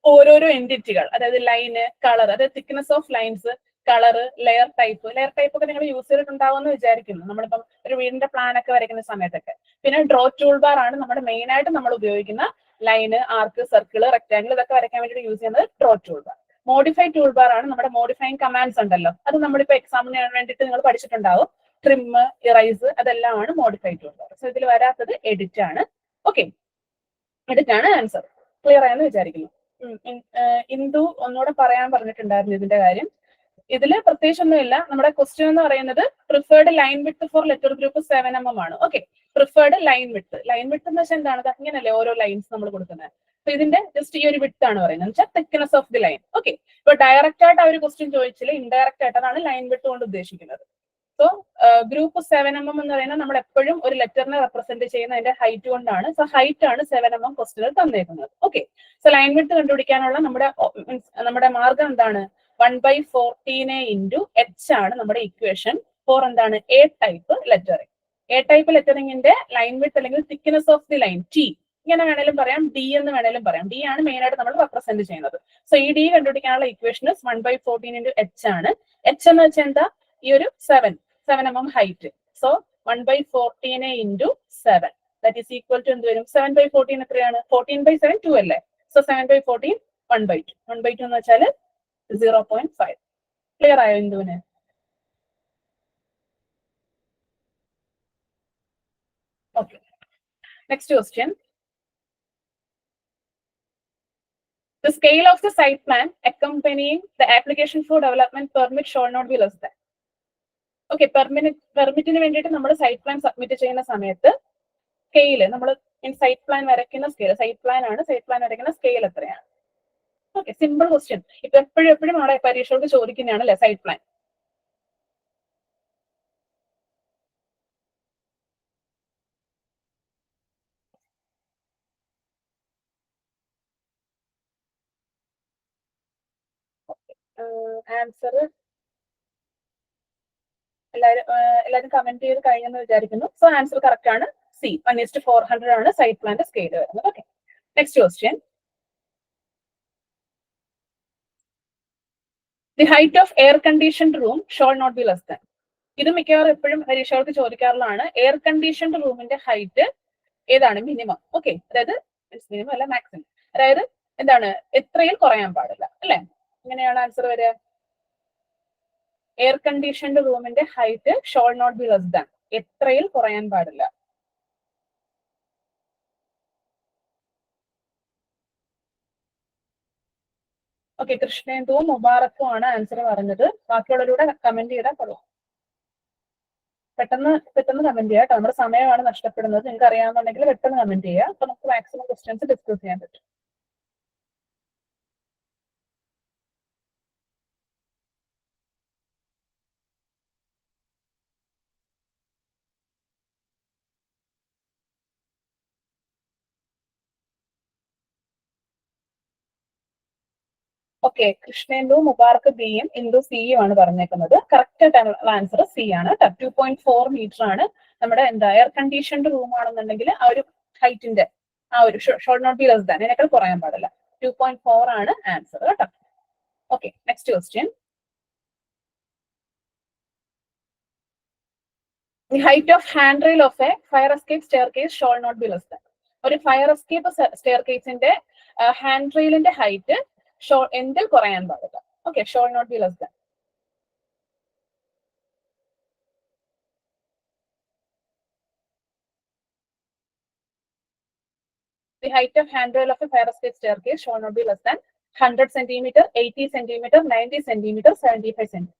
ഓരോരോ എൻറ്റിറ്റികൾ, അതായത് ലൈന്, കളർ, അതായത് thickness of lines, colour, layer type ഒക്കെ നിങ്ങൾ യൂസ് ചെയ്തിട്ടുണ്ടാവുമെന്ന് വിചാരിക്കുന്നു, നമ്മളിപ്പം ഒരു വീടിന്റെ പ്ലാൻ ഒക്കെ വരയ്ക്കുന്ന സമയത്തൊക്കെ. പിന്നെ ഡ്രോ ടൂൾ ബാർ ആണ് നമ്മുടെ മെയിൻ ആയിട്ട് നമ്മൾ ഉപയോഗിക്കുന്ന ലൈന്, ആർക്ക്, സർക്കിൾ, റെക്ടാംഗിൾ ഇതൊക്കെ വരയ്ക്കാൻ വേണ്ടി യൂസ് ചെയ്യുന്നത് draw tool bar. Modify tool bar ആണ് നമ്മുടെ മോഡിഫൈങ് കമാൻഡ്സ് ഉണ്ടല്ലോ, അത് നമ്മളിപ്പോ എക്സാമിന് വേണ്ടിയിട്ട് നിങ്ങൾ പഠിച്ചിട്ടുണ്ടാവും. ട്രിം, ഇറൈസ്, അതെല്ലാമാണ് മോഡിഫൈ ടൂൾ ബാർ. സോ ഇതിൽ വരാത്തത് എഡിറ്റ് ആണ്. ഓക്കെ, എഡിറ്റ് ആണ് ആൻസർ. ക്ലിയർ ആയെന്ന് വിചാരിക്കുന്നു. ഇന്ദു ഒന്നുകൂടെ പറയാൻ പറഞ്ഞിട്ടുണ്ടായിരുന്നു ഇതിന്റെ കാര്യം. ഇതില് പ്രത്യേകിച്ചൊന്നുമില്ല. നമ്മുടെ ക്വസ്റ്റ്യൻ എന്ന് പറയുന്നത് preferred line width for letter group 7 mm ആണ്. ഓക്കെ, പ്രിഫേർഡ് ലൈൻ വിഡ്ത്ത് എന്ന് വെച്ചാൽ എന്താണ്? ഇങ്ങനല്ലേ ഓരോ ലൈൻസ് നമ്മൾ കൊടുക്കുന്നത്. അപ്പൊ ഇതിന്റെ ജസ്റ്റ് ഈ ഒരു വിഡ്ത്ത് ആണ് പറയുന്നത്, വെച്ചാൽ thickness of the line. Okay, ഇപ്പൊ ഡയറക്റ്റ് ആയിട്ട് ആ ഒരു ക്വസ്റ്റ്യൻ ചോദിച്ചില്ല, ഇൻഡയറക്റ്റ് ആയിട്ട് അതാണ് ലൈൻ വിഡ്ത്ത് കൊണ്ട് ഉദ്ദേശിക്കുന്നത്. സോ ഗ്രൂപ്പ് 7 mm എന്ന് പറയുന്നത് നമ്മൾ എപ്പോഴും ഒരു ലെറ്ററിനെ റെപ്രസെന്റ് ചെയ്യുന്ന അതിന്റെ ഹൈറ്റ് കൊണ്ടാണ്. സോ ഹൈറ്റ് ആണ് 7 mm ക്വസ്റ്റ്യനിൽ തന്നേക്കുന്നത്. ഓക്കെ, സോ ലൈൻ വിഡ്ത്ത് കണ്ടുപിടിക്കാനുള്ള നമ്മുടെ മാർഗം എന്താണ്? 1/14 into h ആണ് നമ്മുടെ ഇക്വേഷൻ ഫോർ എന്താണ്? A type lettering. A type ലെറ്ററിംഗിന്റെ ലൈൻ വിഡ്ത്ത് അല്ലെങ്കിൽ thickness of the line T ഇങ്ങനെ വേണേലും പറയാം, ഡി എന്ന് വേണേലും പറയാം. ഡി ആണ് മെയിൻ ആയിട്ട് നമ്മൾ റെപ്രസെന്റ് ചെയ്യുന്നത്. സോ ഈ ഡി കണ്ടുപിടിക്കാനുള്ള ഇക്വേഷൻ 1/14 into h ആണ്. h എന്ന് വെച്ചാൽ എന്താ? ഈ ഒരു 7 mm height. So 1/14 into 7 that is equal to എന്ത് വരും? 7/14 എത്രയാണ്? 14/7 2 അല്ലേ. സോ 7/14 1/2. 1/2 എന്ന് വെച്ചാൽ 0.5. ക്ലിയർ ആയോ ഇന്ദുവിന്? Okay, next question. The scale of the site plan accompanying the application for development permit shall not be less than. Okay, പെർമിറ്റിന് വേണ്ടിയിട്ട് നമ്മൾ സൈറ്റ് പ്ലാൻ സബ്മിറ്റ് ചെയ്യുന്ന സമയത്ത് സ്കെയില് നമ്മൾ സൈറ്റ് പ്ലാൻ വരയ്ക്കുന്ന സ്കെയിൽ, സൈറ്റ് പ്ലാൻ ആണ്, സൈറ്റ് പ്ലാൻ വരയ്ക്കുന്ന സ്കെയിൽ എത്രയാണ്? Okay, simple question. ഇപ്പൊ എപ്പോഴും നമ്മുടെ പരീക്ഷകൾക്ക് ചോദിക്കുന്നതാണ് അല്ലെ സൈറ്റ് പ്ലാൻ. ആൻസർ എല്ലാവരും കമന്റ് ചെയ്ത് കഴിഞ്ഞെന്ന് വിചാരിക്കുന്നു. സോ ആൻസർ കറക്റ്റ് ആണ്. സി 1:400 ആണ് സൈറ്റ് പ്ലാന്റെ സ്കെയിൽ വരുന്നത്. Okay, next question. The height of air conditioned room shall not be less than. ഇത് മിക്കവാറും എപ്പോഴും പരീക്ഷകൾക്ക് ചോദിക്കാറുള്ളതാണ്. എയർ കണ്ടീഷൻഡ് റൂമിന്റെ ഹൈറ്റ് ഏതാണ്? മിനിമം. ഓക്കെ, അതായത് മിനിമം അല്ല മാക്സിമം. അതായത് എന്താണ്? എത്രയിൽ കുറയാൻ പാടില്ല അല്ലെ. ഇങ്ങനെയാണ് ആൻസർ വരിക. എയർ കണ്ടീഷൻഡ് റൂമിന്റെ height shall not be less than, എത്രയിൽ കുറയാൻ പാടില്ല. ഓക്കെ, കൃഷ്ണേന്ദുവും മുബാറക്കും ആണ് ആൻസർ പറഞ്ഞത്. ബാക്കിയുള്ളവരുടെ കമന്റ് ചെയ്താൽ കൊള്ളാം. പെട്ടെന്ന് കമന്റ് ചെയ്യാം കേട്ടോ. നമ്മുടെ സമയമാണ് നഷ്ടപ്പെടുന്നത്. നിങ്ങൾക്ക് അറിയാമെന്നുണ്ടെങ്കിൽ പെട്ടെന്ന് കമന്റ് ചെയ്യുക. അപ്പൊ നമുക്ക് മാക്സിമം ക്വസ്റ്റ്യൻസ് ഡിസ്കസ് ചെയ്യാൻ പറ്റും. ഓക്കെ, കൃഷ്ണേന്ദു മുബാർക്ക് ബിയും ഇന്ദു സിയും ആണ് പറഞ്ഞേക്കുന്നത്. കറക്റ്റ് ആയിട്ടുള്ള ആൻസർ സി ആണ്. 2.4 മീറ്റർ ആണ് നമ്മുടെ എയർ കണ്ടീഷൻഡ് റൂം ആണെന്നുണ്ടെങ്കിൽ ആ ഒരു ഹൈറ്റിന്റെ ആ ഒരു shall not be less than, അതിനേക്കാൾ കുറയാൻ പാടില്ല. 2.4 ആണ് ആൻസർ കേട്ടോ. Okay, next question. The height of handrail of a fire escape staircase shall not be less than. ഒരു ഫയർ എസ്കേപ്പ് സ്റ്റെയർ കേസിന്റെ ഹാൻഡ് റെയിലിന്റെ ഹൈറ്റ് എന്തിൽ കുറയാൻ പാടില്ല. Okay, shall not be less than. The height of handrail of a fire escape staircase shall not be less than 100 centimeter, 80 centimeter, 90 centimeter, 75 centimeter.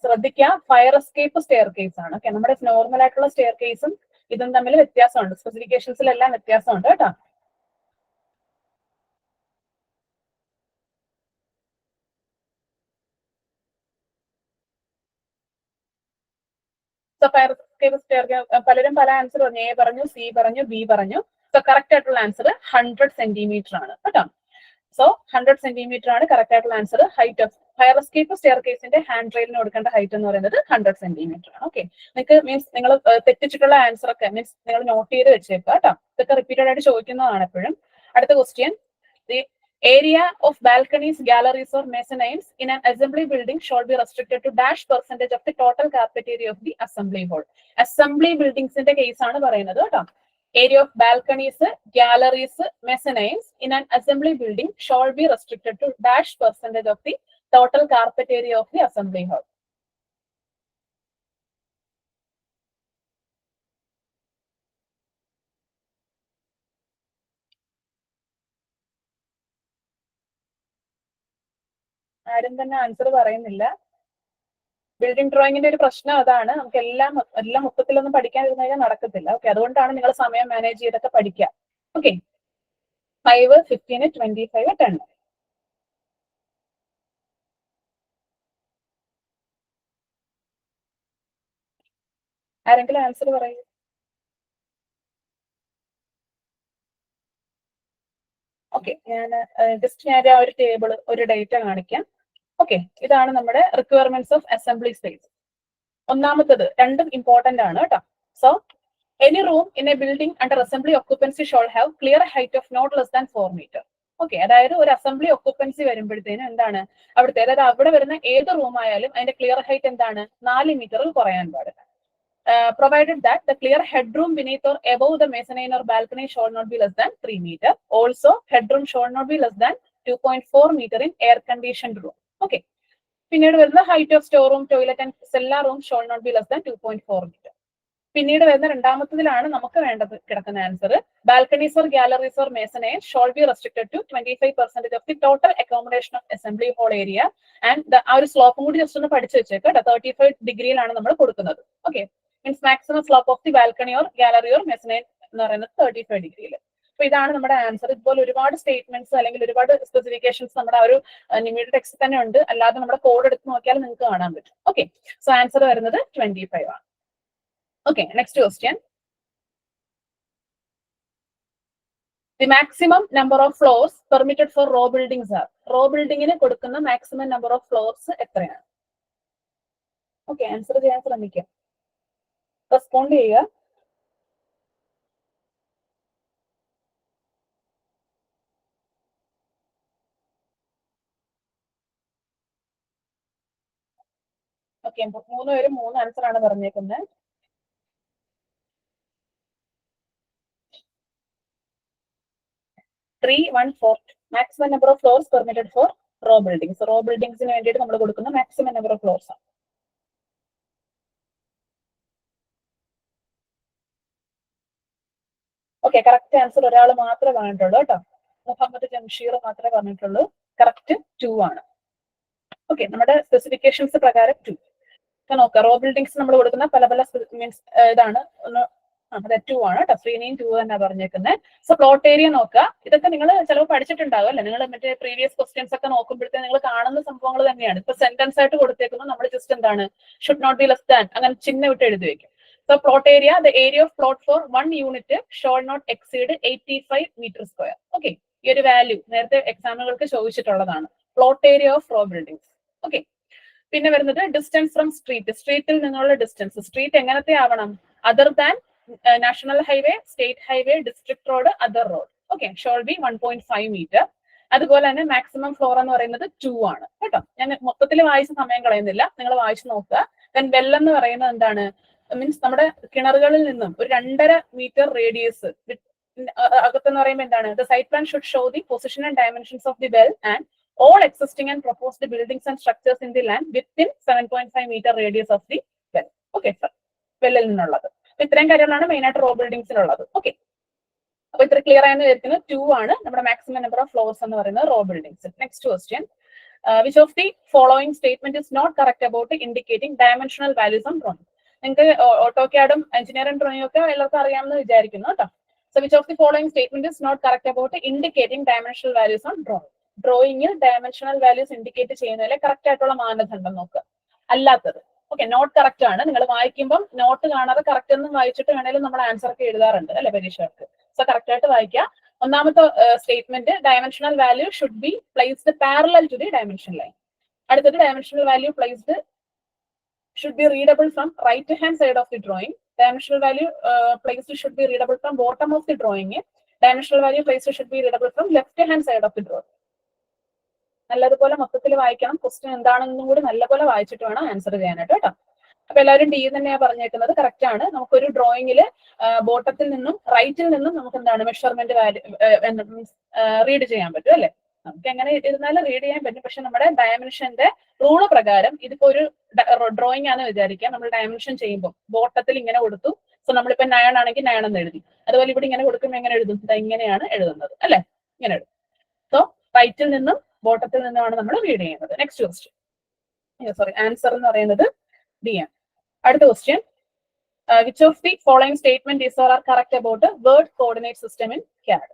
ശ്രദ്ധിക്കുക, ഫയർ എസ്കേപ്പ് സ്റ്റെയർ കേസ് ആണ്. ഓക്കെ, നമ്മുടെ നോർമൽ ആയിട്ടുള്ള സ്റ്റെയർ കേസും ഇതും തമ്മിൽ വ്യത്യാസമുണ്ട്. സ്പെസിഫിക്കേഷൻസിലെല്ലാം വ്യത്യാസമുണ്ട് കേട്ടോ. സോ ഫയർ എസ്കേപ്പ് സ്റ്റെയർ പലരും പല ആൻസർ പറഞ്ഞു. എ പറഞ്ഞു, സി പറഞ്ഞു, ബി പറഞ്ഞു. സോ കറക്റ്റ് ആയിട്ടുള്ള ആൻസർ 100 സെന്റിമീറ്റർ ആണ് കേട്ടോ. സോ 100 സെന്റിമീറ്റർ ആണ് കറക്റ്റ് ആയിട്ടുള്ള answer. Height of fire escape stair കേസിന്റെ ഹാൻഡ് റെയിലിന് കൊടുക്കേണ്ട ഹൈറ്റ് എന്ന് പറയുന്നത് 100 സെന്റിമീറ്റർ ആണ്. ഓക്കെ, നിങ്ങൾക്ക് മീൻസ് നിങ്ങൾ തെറ്റിച്ചിട്ടുള്ള ആൻസർ ഒക്കെ മീൻസ് നിങ്ങൾ നോട്ട് ചെയ്ത് വെച്ചേക്കുക കേട്ടോ. ഇതൊക്കെ റിപ്പീറ്റഡ് ആയിട്ട് ചോദിക്കുന്നതാണ് എപ്പോഴും. അടുത്ത question, the area of balconies, galleries or mezzanines in an assembly building shall be restricted to dash percentage of the total carpet area of the assembly hall. Assembly ബിൽഡിംഗ്സിന്റെ കേസ് ആണ് പറയുന്നത് കേട്ടോ. Area of balconies, galleries, mezzanines in an assembly building shall be restricted to dash percentage of the total carpet area of the assembly hall. ആരും തന്നെ ആൻസർ പറയുന്നില്ല. ബിൽഡിംഗ് ഡ്രോയിങ്ങിന്റെ ഒരു പ്രശ്നം അതാണ്, നമുക്ക് എല്ലാം മൊത്തത്തിലൊന്നും പഠിക്കാതിരുന്നു കഴിഞ്ഞാൽ നടക്കത്തില്ല. ഓക്കെ, അതുകൊണ്ടാണ് നിങ്ങൾ സമയം മാനേജ് ചെയ്തൊക്കെ പഠിക്കുക. ഓക്കെ, 5, 15, 25, 10. ആരെങ്കിലും ആൻസർ പറയൂ. ഓക്കെ, ഞാൻ ആ ഒരു ടേബിൾ, ഒരു ഡേറ്റ കാണിക്കാം. ഓക്കെ, ഇതാണ് നമ്മുടെ റിക്വയർമെന്റ്സ് ഓഫ് അസംബ്ലി സ്പേസ്. ഒന്നാമത്തത് രണ്ടും ഇമ്പോർട്ടന്റ് ആണ് കേട്ടോ. So any room in a building under assembly occupancy shall have clear height of not less than 4 metre. Okay, അതായത് ഒരു അസംബ്ലി ഒക്യുപ്പൻസി വരുമ്പോഴത്തേനും എന്താണ് അവിടുത്തെ, അതായത് അവിടെ വരുന്ന ഏത് റൂം ആയാലും അതിന്റെ ക്ലിയർ ഹൈറ്റ് എന്താണ് 4 മീറ്ററിൽ കുറയാൻ പാടില്ല. Provided that the clear headroom beneath or above the mezzanine or balcony shall not be less than 3 meter. Also, headroom shall not be less than 2.4 meter in air-conditioned room. Okay. പിന്നീട് വരുന്ന height of store room, toilet and cellar room shall not be less than 2.4 metre. പിന്നീട് വരുന്ന രണ്ടാമത്തതിലാണ് നമുക്ക് വേണ്ടത് കിടക്കുന്ന answer. Balconies or galleries or mezzanine shall be restricted to 25% of the total accommodation of assembly hall area. And ആ ഒരു സ്ലോപ്പും കൂടി ജസ്റ്റ് ഒന്ന് പഠിച്ചു വെച്ചേക്കാം. 35 ഡിഗ്രിയിലാണ് നമ്മൾ കൊടുക്കുന്നത്. Okay, means maximum slope of the balcony or gallery or mezzanine എന്ന് പറയുന്നത് 35 ഡിഗ്രിയിൽ. അപ്പൊ ഇതാണ് നമ്മുടെ ആൻസർ. ഇതുപോലെ ഒരുപാട് സ്റ്റേറ്റ്മെന്റ്സ് അല്ലെങ്കിൽ ഒരുപാട് സ്പെസിഫിക്കേഷൻസ് നമ്മുടെ ആ ഒരു നിമിയുടെ ടെക്സ്റ്റ് തന്നെ ഉണ്ട്. അല്ലാതെ നമ്മുടെ കോഡ് എടുത്ത് നോക്കിയാൽ നിങ്ങൾക്ക് കാണാൻ പറ്റും. ഓക്കെ, സോ ആൻസർ വരുന്നത് 25 ആണ്. Okay, next question. The maximum number of floors permitted for row buildings are. Row ബിൽഡിങ്ങിന് കൊടുക്കുന്ന മാക്സിമം നമ്പർ ഓഫ് ഫ്ലോർസ് എത്രയാണ്? ഓക്കെ, ആൻസർ ചെയ്യാൻ ശ്രമിക്കാം. റെസ്പോണ്ട് ചെയ്യുക. ഓക്കെ, 3 പേരും 3 ആൻസർ ആണ് പറഞ്ഞേക്കുന്നത്. Maximum number of floors permitted for row buildings. Row ബിൽഡിംഗ്സിന് വേണ്ടിയിട്ട് നമ്മൾ കൊടുക്കുന്ന മാക്സിമം നമ്പർ ഓഫ് ഫ്ലോർസ് ആണ്. ഓക്കെ, കറക്റ്റ് ആൻസർ ഒരാൾ മാത്രമേ പറഞ്ഞിട്ടുള്ളൂ കേട്ടോ. മുഹമ്മദ് ജംഷീർ മാത്രമേ പറഞ്ഞിട്ടുള്ളൂ. കറക്റ്റ് 2 ആണ്. ഓക്കെ, നമ്മുടെ സ്പെസിഫിക്കേഷൻസ് പ്രകാരം 2. നോക്കാം, റോ ബിൽഡിംഗ്സ് നമ്മൾ കൊടുക്കുന്ന പല മീൻസ് ഇതാണ്. ഒന്ന് അതെ 2 ആണ് കേട്ടോ. ശ്രീനിയും 2 തന്നെ പറഞ്ഞേക്കുന്നത്. സോ പ്ലോട്ട് ഏരിയ നോക്കുക. ഇതൊക്കെ നിങ്ങൾ ചിലപ്പോൾ പഠിച്ചിട്ടുണ്ടാവും അല്ലെ. നിങ്ങൾ മറ്റേ പ്രീവിയസ് ക്വസ്റ്റ്യൻസ് ഒക്കെ നോക്കുമ്പോഴത്തേക്ക് നിങ്ങൾ കാണുന്ന സംഭവങ്ങൾ തന്നെയാണ്. ഇപ്പൊ സെന്റൻസ് ആയിട്ട് കൊടുത്തേക്കുന്നത് നമ്മൾ ജസ്റ്റ് എന്താണ് should not be less than അങ്ങനെ ചിഹ്നം വിട്ട് എഴുതി വെക്കും. So plot area, the area of plot for 1 unit shall not exceed 85 metre square. Okay, ഈ ഒരു വാല്യൂ നേരത്തെ എക്സാമുകൾക്ക് ചോദിച്ചിട്ടുള്ളതാണ്. Plot area of row buildings. Okay, പിന്നെ വരുന്നത് ഡിസ്റ്റൻസ് ഫ്രം സ്ട്രീറ്റ്. സ്ട്രീറ്റിൽ നിന്നുള്ള ഡിസ്റ്റൻസ്. സ്ട്രീറ്റ് എങ്ങനത്തെ ആവണം? Other than national highway, state highway, district road, other road. Okay, shall be 1.5 metre. അതുപോലെ തന്നെ മാക്സിമം ഫ്ലോർ എന്ന് പറയുന്നത് 2 ആണ് കേട്ടോ. ഞാൻ മൊത്തത്തിൽ വായിച്ച സമയം കളയുന്നില്ല, നിങ്ങൾ വായിച്ചു നോക്കുക. ദെൻ വെൽ എന്ന് പറയുന്നത് എന്താണ്? മീൻസ് നമ്മുടെ കിണറുകളിൽ നിന്നും ഒരു 2.5 മീറ്റർ റേഡിയസ് അകത്തെന്ന് പറയുമ്പോൾ എന്താണ്, the site plan should show the position and dimensions of the well and all existing and proposed buildings and structures in the land within 7.5 meter radius of the well. Okay, sir. വെല്ലിൽ നിന്നുള്ളത്. അപ്പൊ ഇത്രയും കാര്യങ്ങളാണ് മെയിൻ ആയിട്ട് റോ ബിൽഡിംഗ്സിലുള്ളത്. ഓക്കെ, അപ്പൊ ഇത്ര ക്ലിയർ ആയെന്ന് വിചാരിക്കുന്നത്. 2 ആണ് നമ്മുടെ മാക്സിമം നമ്പർ ഓഫ് ഫ്ലോർസ് എന്ന് പറയുന്നത് row buildings. Next question, which of the following statement is not correct about indicating dimensional values on drawing? നിങ്ങൾക്ക് ഓട്ടോക്യാഡും എഞ്ചിനീയറിംഗ് ഡ്രോയിങ് ഒക്കെ എല്ലാവർക്കും അറിയാമെന്ന് വിചാരിക്കുന്നു കേട്ടോ. So which of the following statement is not correct about indicating dimensional values on drawing? ഡ്രോയിങ്ങിൽ ഡയമെൻഷണൽ വാല്യൂസ് ഇൻഡിക്കേറ്റ് ചെയ്യുന്നതിലെ കറക്റ്റ് ആയിട്ടുള്ള മാനദണ്ഡം നോക്കുക. അല്ലാത്തത് ഓക്കെ, നോട്ട് കറക്റ്റ് ആണ്. നിങ്ങൾ വായിക്കുമ്പോൾ നോട്ട് കാണാതെ കറക്റ്റ് എന്നും വായിച്ചിട്ട് വേണേലും നമ്മൾ ആൻസർ ഒക്കെ എഴുതാറുണ്ട് അല്ലെ പരീക്ഷകൾക്ക്. സോ കറക്റ്റ് ആയിട്ട് വായിക്കുക. ഒന്നാമത്തെ statement, dimensional value should be placed parallel to the dimension line. അടുത്തത്, dimensional value placed should be readable from right hand side of the drawing. Dimensional value placed should be readable from bottom of the drawing. Dimensional value placed should be readable from left hand side of the drawing. നല്ലതുപോലെ മൊത്തത്തിൽ വായിക്കണം. ക്വസ്റ്റ്യൻ എന്താണെന്നും കൂടി നല്ലപോലെ വായിച്ചിട്ട് വേണം ആൻസർ ചെയ്യാനായിട്ട് കേട്ടോ. അപ്പൊ എല്ലാവരും ഡി തന്നെയാണ് പറഞ്ഞേക്കുന്നത്, കറക്റ്റ് ആണ്. നമുക്കൊരു ഡ്രോയിങ്ങില് ബോട്ടത്തിൽ നിന്നും റൈറ്റിൽ നിന്നും നമുക്ക് എന്താണ് മെഷർമെന്റ് റീഡ് ചെയ്യാൻ പറ്റും അല്ലെ. നമുക്ക് എങ്ങനെ ഇരുന്നാലും റീഡ് ചെയ്യാൻ പറ്റും. പക്ഷെ നമ്മുടെ ഡയമെൻഷന്റെ റൂള് പ്രകാരം ഇതിപ്പോ ഒരു ഡ്രോയിങ് ആണെന്ന് വിചാരിക്കുക. നമ്മൾ ഡയമെൻഷൻ ചെയ്യുമ്പോൾ ബോട്ടത്തിൽ ഇങ്ങനെ കൊടുത്തു. സോ നമ്മളിപ്പോ 9 ആണെങ്കിൽ 9 എന്ന് എഴുതി. അതുപോലെ ഇവിടെ ഇങ്ങനെ കൊടുക്കുമ്പോൾ എങ്ങനെ എഴുതും? ഇങ്ങനെയാണ് എഴുതുന്നത് അല്ലെ, ഇങ്ങനെ എഴുതും. സോ റൈറ്റിൽ നിന്നും ബോട്ടത്തിൽ നിന്നുമാണ് നമ്മൾ റീഡ് ചെയ്യുന്നത്. നെക്സ്റ്റ് ക്വസ്റ്റ്യൻ, സോറി ആൻസർ എന്ന് പറയുന്നത് ഡി ആണ്. അടുത്ത question, which of the following statement is or are correct about word coordinate system in CAD?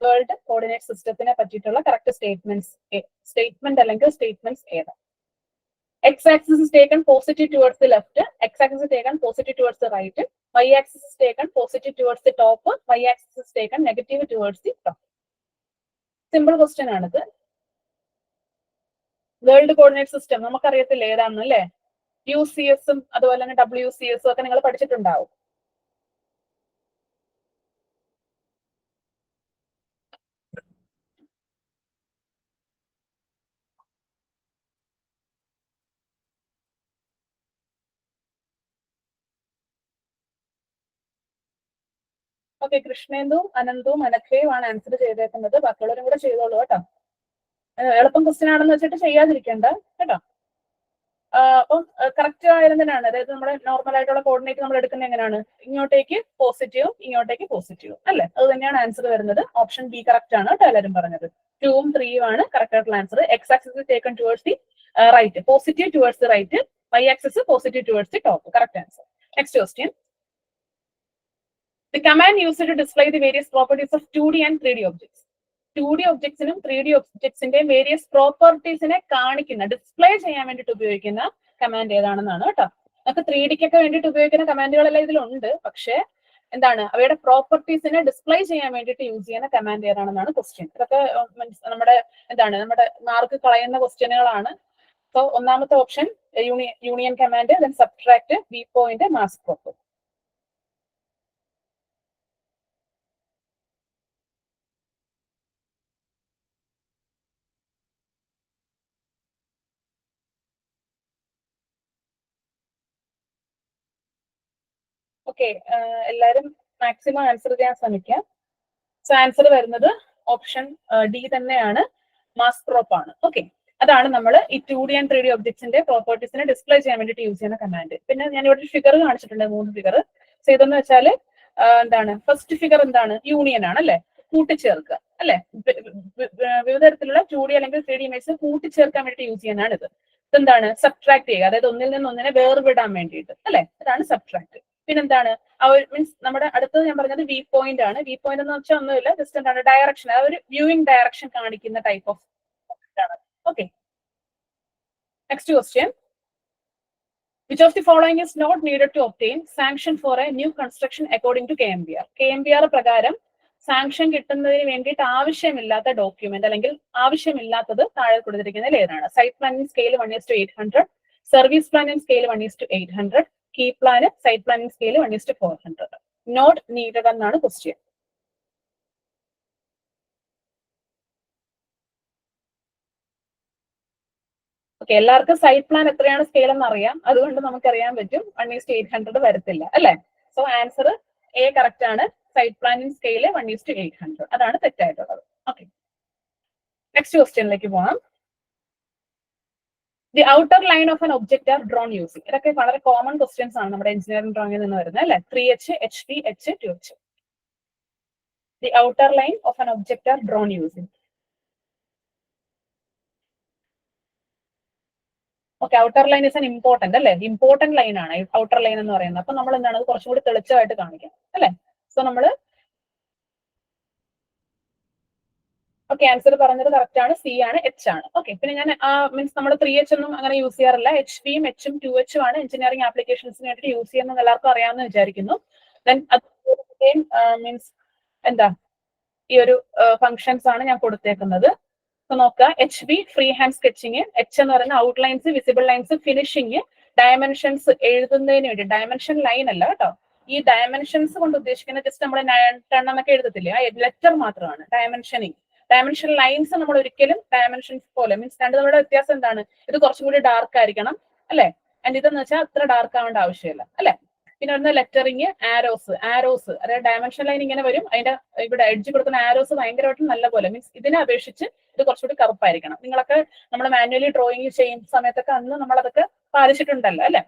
World coordinate സിസ്റ്റത്തിനെ പറ്റിയിട്ടുള്ള കറക്റ്റ് സ്റ്റേറ്റ്മെന്റ് അല്ലെങ്കിൽ സ്റ്റേറ്റ്മെന്റ്സ് ഏതാ? X axis is taken positive towards the left, X axis is taken positive towards the right, Y axis is taken positive towards the top, Y axis is taken negative towards the top. Simple question ആണിത്. വേൾഡ് കോർഡിനേറ്റ് സിസ്റ്റം നമുക്കറിയത്തില്ല ഏതാണെന്ന് അല്ലേ. UCS അതുപോലെ തന്നെ WCS ഒക്കെ നിങ്ങൾ പഠിച്ചിട്ടുണ്ടാവും. ഓക്കെ, കൃഷ്ണേന്ദുവും അനന്തവും അനഖയും ആണ് ആൻസർ ചെയ്തേക്കുന്നത്. ബാക്കിയുള്ളവരും കൂടെ ചെയ്തോളൂ കേട്ടോ. എളുപ്പം ക്വസ്റ്റ്യൻ ആണെന്ന് വെച്ചിട്ട് ചെയ്യാതിരിക്കേണ്ട കേട്ടോ. അപ്പം കറക്റ്റ് ആയിരുന്നതിനാണ്, അതായത് നമ്മുടെ നോർമൽ ആയിട്ടുള്ള കോർഡിനേറ്റ് നമ്മൾ എടുക്കുന്നത് എങ്ങനെയാണ്? ഇങ്ങോട്ടേക്ക് പോസിറ്റീവും ഇങ്ങോട്ടേക്ക് പോസിറ്റീവും അല്ലെ. അത് തന്നെയാണ് ആൻസർ വരുന്നത്. ഓപ്ഷൻ ബി കറക്റ്റ് ആണ് കേട്ടോ എല്ലാവരും പറഞ്ഞത്. 2ഉം 3ഉം ആണ് കറക്റ്റ് ആയിട്ടുള്ള answer. X axis taken towards the right, positive towards the right, Y axis positive towards the top. Correct answer. Next question, the command used to display the various properties of 2D and 3D objects. 2D ഒബ്ജക്ട്സിനും 3D ഒബ്ജക്ട്സിന്റെയും വേരിയസ് പ്രോപ്പർട്ടീസിനെ കാണിക്കുന്ന, ഡിസ്പ്ലേ ചെയ്യാൻ വേണ്ടിയിട്ട് ഉപയോഗിക്കുന്ന കമാൻഡ് ഏതാണെന്നാണ് കേട്ടോ. നമുക്ക് 3Dക്കൊക്കെ വേണ്ടിയിട്ട് ഉപയോഗിക്കുന്ന കമാൻഡുകളെല്ലാം ഇതിലുണ്ട്. പക്ഷേ എന്താണ്, അവയുടെ പ്രോപ്പർട്ടീസിനെ ഡിസ്പ്ലേ ചെയ്യാൻ വേണ്ടിയിട്ട് യൂസ് ചെയ്യുന്ന കമാൻഡ് ഏതാണെന്നാണ് ക്വസ്റ്റ്യൻ. ഇതൊക്കെ നമ്മുടെ എന്താണ്, നമ്മുടെ മാർക്ക് കളയുന്ന ക്വസ്റ്റ്യനുകളാണ്. സോ ഒന്നാമത്തെ option union command, then subtract, V point, mask proper. Okay, എല്ലാവരും മാക്സിമം ആൻസർ ചെയ്യാൻ ശ്രമിക്കാം. സോ ആൻസർ വരുന്നത് ഓപ്ഷൻ ഡി തന്നെയാണ്, മാസ് ക്രോപ്പ് ആണ്. ഓക്കെ, അതാണ് നമ്മൾ ഈ 2D and 3D ഒബ്ജക്ട്സിന്റെ പ്രോപ്പർട്ടീസിനെ ഡിസ്പ്ലേ ചെയ്യാൻ വേണ്ടിയിട്ട് യൂസ് ചെയ്യുന്ന കമാൻഡ്. പിന്നെ ഞാൻ ഇവിടെ ഒരു ഫിഗർ കാണിച്ചിട്ടുണ്ട്, 3 ഫിഗർ. സോ ഇതെന്ന് വെച്ചാൽ എന്താണ്, ഫസ്റ്റ് ഫിഗർ എന്താണ്, യൂണിയൻ ആണ് അല്ലെ, കൂട്ടിച്ചേർക്കുക അല്ലെ. വിവിധ തരത്തിലുള്ള 2D അല്ലെങ്കിൽ 3D ഇമേജ് കൂട്ടിച്ചേർക്കാൻ വേണ്ടിയിട്ട് യൂസ് ചെയ്യാനാണ് ഇത്. ഇതെന്താണ്, സബ്ട്രാക്ട് ചെയ്യുക, അതായത് ഒന്നിൽ നിന്ന് ഒന്നിനെ വേർവിടാൻ വേണ്ടിയിട്ട് അല്ലെ. അതാണ് സബ്ട്രാക്ട്. പിന്നെന്താണ്, മീൻസ് നമ്മുടെ അടുത്തത് ഞാൻ പറഞ്ഞത് വി പോയിന്റ് ആണ്. വി പോയിന്റ് എന്ന് വെച്ചാൽ ഒന്നുമില്ല, ജസ്റ്റ് എന്താണ്, ഡയറക്ഷൻ, ആ ഒരു വ്യൂയിങ് ഡയറക്ഷൻ കാണിക്കുന്ന ടൈപ്പ് ഓഫ് ആണ്. Okay, next question, which of the following is not needed to obtain sanction for a new construction according to KMBR? KMBR പ്രകാരം സാങ്ഷൻ കിട്ടുന്നതിന് വേണ്ടിയിട്ട് ആവശ്യമില്ലാത്ത ഡോക്യുമെന്റ് അല്ലെങ്കിൽ ആവശ്യമില്ലാത്തത് താഴെ കൊടുത്തിരിക്കുന്നതിൽ ഏതാണ്? Site planning scale 1:800, service planning scale 1:800, key plan, site planning scale 1:400. Not needed എന്നാണ് ക്വസ്റ്റ്യൻ. ഓക്കെ, എല്ലാവർക്കും സൈറ്റ് പ്ലാൻ എത്രയാണ് സ്കെയിൽ എന്ന് അറിയാം, അതുകൊണ്ട് നമുക്കറിയാൻ പറ്റും 1:800 വരത്തില്ല അല്ലെ. സോ ആൻസർ എ കറക്റ്റ് ആണ്. സൈറ്റ് പ്ലാനിങ് സ്കെയില് 1:800 അതാണ് തെറ്റായിട്ടുള്ളത്. ഓക്കെ, നെക്സ്റ്റ് ക്വസ്റ്റ്യനിലേക്ക് പോകാം. The outer line of an object are drawn using. ഇതൊക്കെ വളരെ കോമൺ ക്വസ്റ്റ്യൻസ് ആണ് നമ്മുടെ എഞ്ചിനീയറിംഗ് ഡ്രോയിങ്ങിൽ നിന്ന് വരുന്നത് അല്ലെ. 3H, HP, H, 2H. The outer line of an object are drawn using. Okay, outer line is an important അല്ലെ, ഇമ്പോർട്ടന്റ് ലൈൻ ആണ് ഔട്ടർ ലൈൻ എന്ന് പറയുന്നത്. അപ്പൊ നമ്മൾ എന്താണ് അത് കുറച്ചും കൂടി തെളിച്ചമായിട്ട് കാണിക്കാം അല്ലെ. സോ നമ്മൾ ഓക്കെ, ആൻസർ പറഞ്ഞത് കറക്റ്റ് ആണ്, സി ആണ്, എച്ച് ആണ്. ഓക്കെ, പിന്നെ ഞാൻ മീൻസ് നമ്മൾ 3H ഒന്നും അങ്ങനെ യൂസ് ചെയ്യാറില്ല. HP-യും H-ഉം 2H-ഉം ആണ് എഞ്ചിനീയറിംഗ് ആപ്ലിക്കേഷൻസിന് വേണ്ടി യൂസ് ചെയ്യുന്നത് എല്ലാവർക്കും അറിയാമെന്ന് വിചാരിക്കുന്നു. ദെൻ മീൻസ് എന്താ ഈ ഒരു ഫങ്ഷൻസ് ആണ് ഞാൻ കൊടുത്തേക്കുന്നത്. നോക്കുക, HB free hand sketching, H എന്ന് പറയുന്ന outlines, visible lines, finishing, dimensions എഴുതുന്നതിന് വേണ്ടി, ഡയമെൻഷൻ ലൈൻ അല്ല കേട്ടോ, ഈ ഡയമെൻഷൻസ് കൊണ്ട് ഉദ്ദേശിക്കുന്ന ജസ്റ്റ് നമ്മൾ 10 എന്നൊക്കെ എഴുതത്തില്ലേ, ആ ലെറ്റർ മാത്രമാണ് ഡയമെൻഷനിങ്. ഡയമെൻഷൻ ലൈൻസ് നമ്മൾ ഒരിക്കലും ഡയമെൻഷൻസ് പോലെ മീൻസ് രണ്ട് നമ്മുടെ വ്യത്യാസം എന്താണ്, ഇത് കുറച്ചും കൂടി ഡാർക്ക് ആയിരിക്കണം അല്ലെ, ആൻഡ് ഇതെന്ന് വെച്ചാൽ അത്ര ഡാർക്ക് ആവേണ്ട ആവശ്യമില്ല അല്ലെ. പിന്നെ വരുന്ന ലെറ്ററിങ്, ആരോസ് അതായത് ഡയമെൻഷൻ ലൈൻ ഇങ്ങനെ വരും, അതിന്റെ ഇവിടെ എഡ്ജ് കൊടുക്കുന്ന ആരോസ് ഭയങ്കരമായിട്ടും നല്ല പോലെ മീൻസ് ഇതിനെ അപേക്ഷിച്ച് ഇത് കുറച്ചുകൂടി കറുപ്പായിരിക്കണം. നിങ്ങളൊക്കെ നമ്മൾ മാനുവലി ഡ്രോയിങ് ചെയ്യുന്ന സമയത്തൊക്കെ അന്ന് നമ്മളതൊക്കെ പാലിച്ചിട്ടുണ്ടല്ലോ അല്ലെ.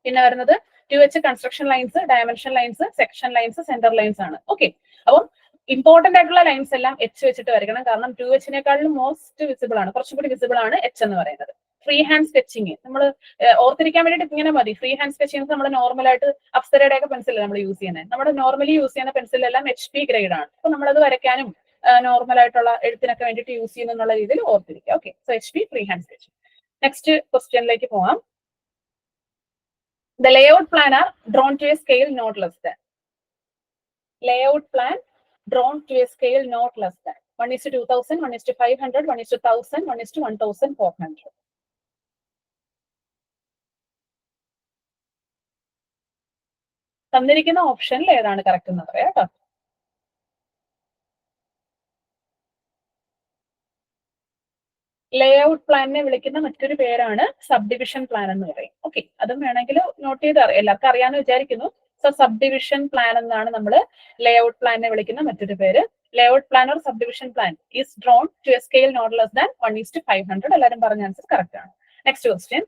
പിന്നെ വരുന്നത് 2H construction lines, dimension lines, section lines, centre lines ആണ്. ഓക്കെ, അപ്പം ഇമ്പോർട്ടന്റ് ആയിട്ടുള്ള ലൈൻസ് എല്ലാം H വെച്ചിട്ട് വരയ്ക്കണം, കാരണം 2H-നേക്കാളും മോസ്റ്റ് വിസിബിൾ ആണ്, കുറച്ചുകൂടി വിസിബിൾ ആണ് H എന്ന് പറയുന്നത്. ഫ്രീ ഹാൻഡ് സ്കെച്ചിങ് നമ്മൾ ഓർത്തിരിക്കാൻ വേണ്ടിയിട്ട് ഇങ്ങനെ മതി. ഫ്രീ ഹാൻഡ് സ്കെച്ചിങ് നമ്മൾ നോർമലായിട്ട് അപ്സരയുടെ ഒക്കെ പെൻസിൽ നമ്മൾ യൂസ് ചെയ്യുന്നത്, നമ്മുടെ നോർമലി യൂസ് ചെയ്യുന്ന പെൻസിലെല്ലാം HP ഗ്രേഡ് ആണ്. അപ്പൊ നമ്മളത് വരയ്ക്കാനും നോർമൽ ആയിട്ടുള്ള എഴുത്തിനൊക്കെ വേണ്ടിയിട്ട് യൂസ് ചെയ്യുന്നുള്ള രീതിയിൽ ഓർത്തിരിക്കുക. Okay, so HP free hand sketching. Next ക്വസ്റ്റ്യനിലേക്ക് പോവാം. The layout plan are drawn to a scale not less than. Layout plan drawn to a scale not less than 1:2000, 1:500, 1:1000, 1:1400. തന്നിരിക്കുന്ന ഓപ്ഷനിൽ ഏതാണ് കറക്റ്റ് എന്ന് പറയാം കേട്ടോ. ലേഔട്ട് പ്ലാനിനെ വിളിക്കുന്ന മറ്റൊരു പേരാണ് സബ് ഡിവിഷൻ പ്ലാൻ എന്ന് പറയും. ഓക്കെ, അതും വേണമെങ്കിൽ നോട്ട് ചെയ്ത് എല്ലാവർക്കും അറിയാമെന്ന് വിചാരിക്കുന്നു. സോ സബ് ഡിവിഷൻ പ്ലാൻ എന്നാണ് നമ്മൾ ലേഔട്ട് പ്ലാനിനെ വിളിക്കുന്ന മറ്റൊരു പേര്. Layout plan or subdivision plan is drawn to a scale not less than 1:500. എല്ലാവരും പറഞ്ഞ ആൻസർ കറക്റ്റ് ആണ്. Next question.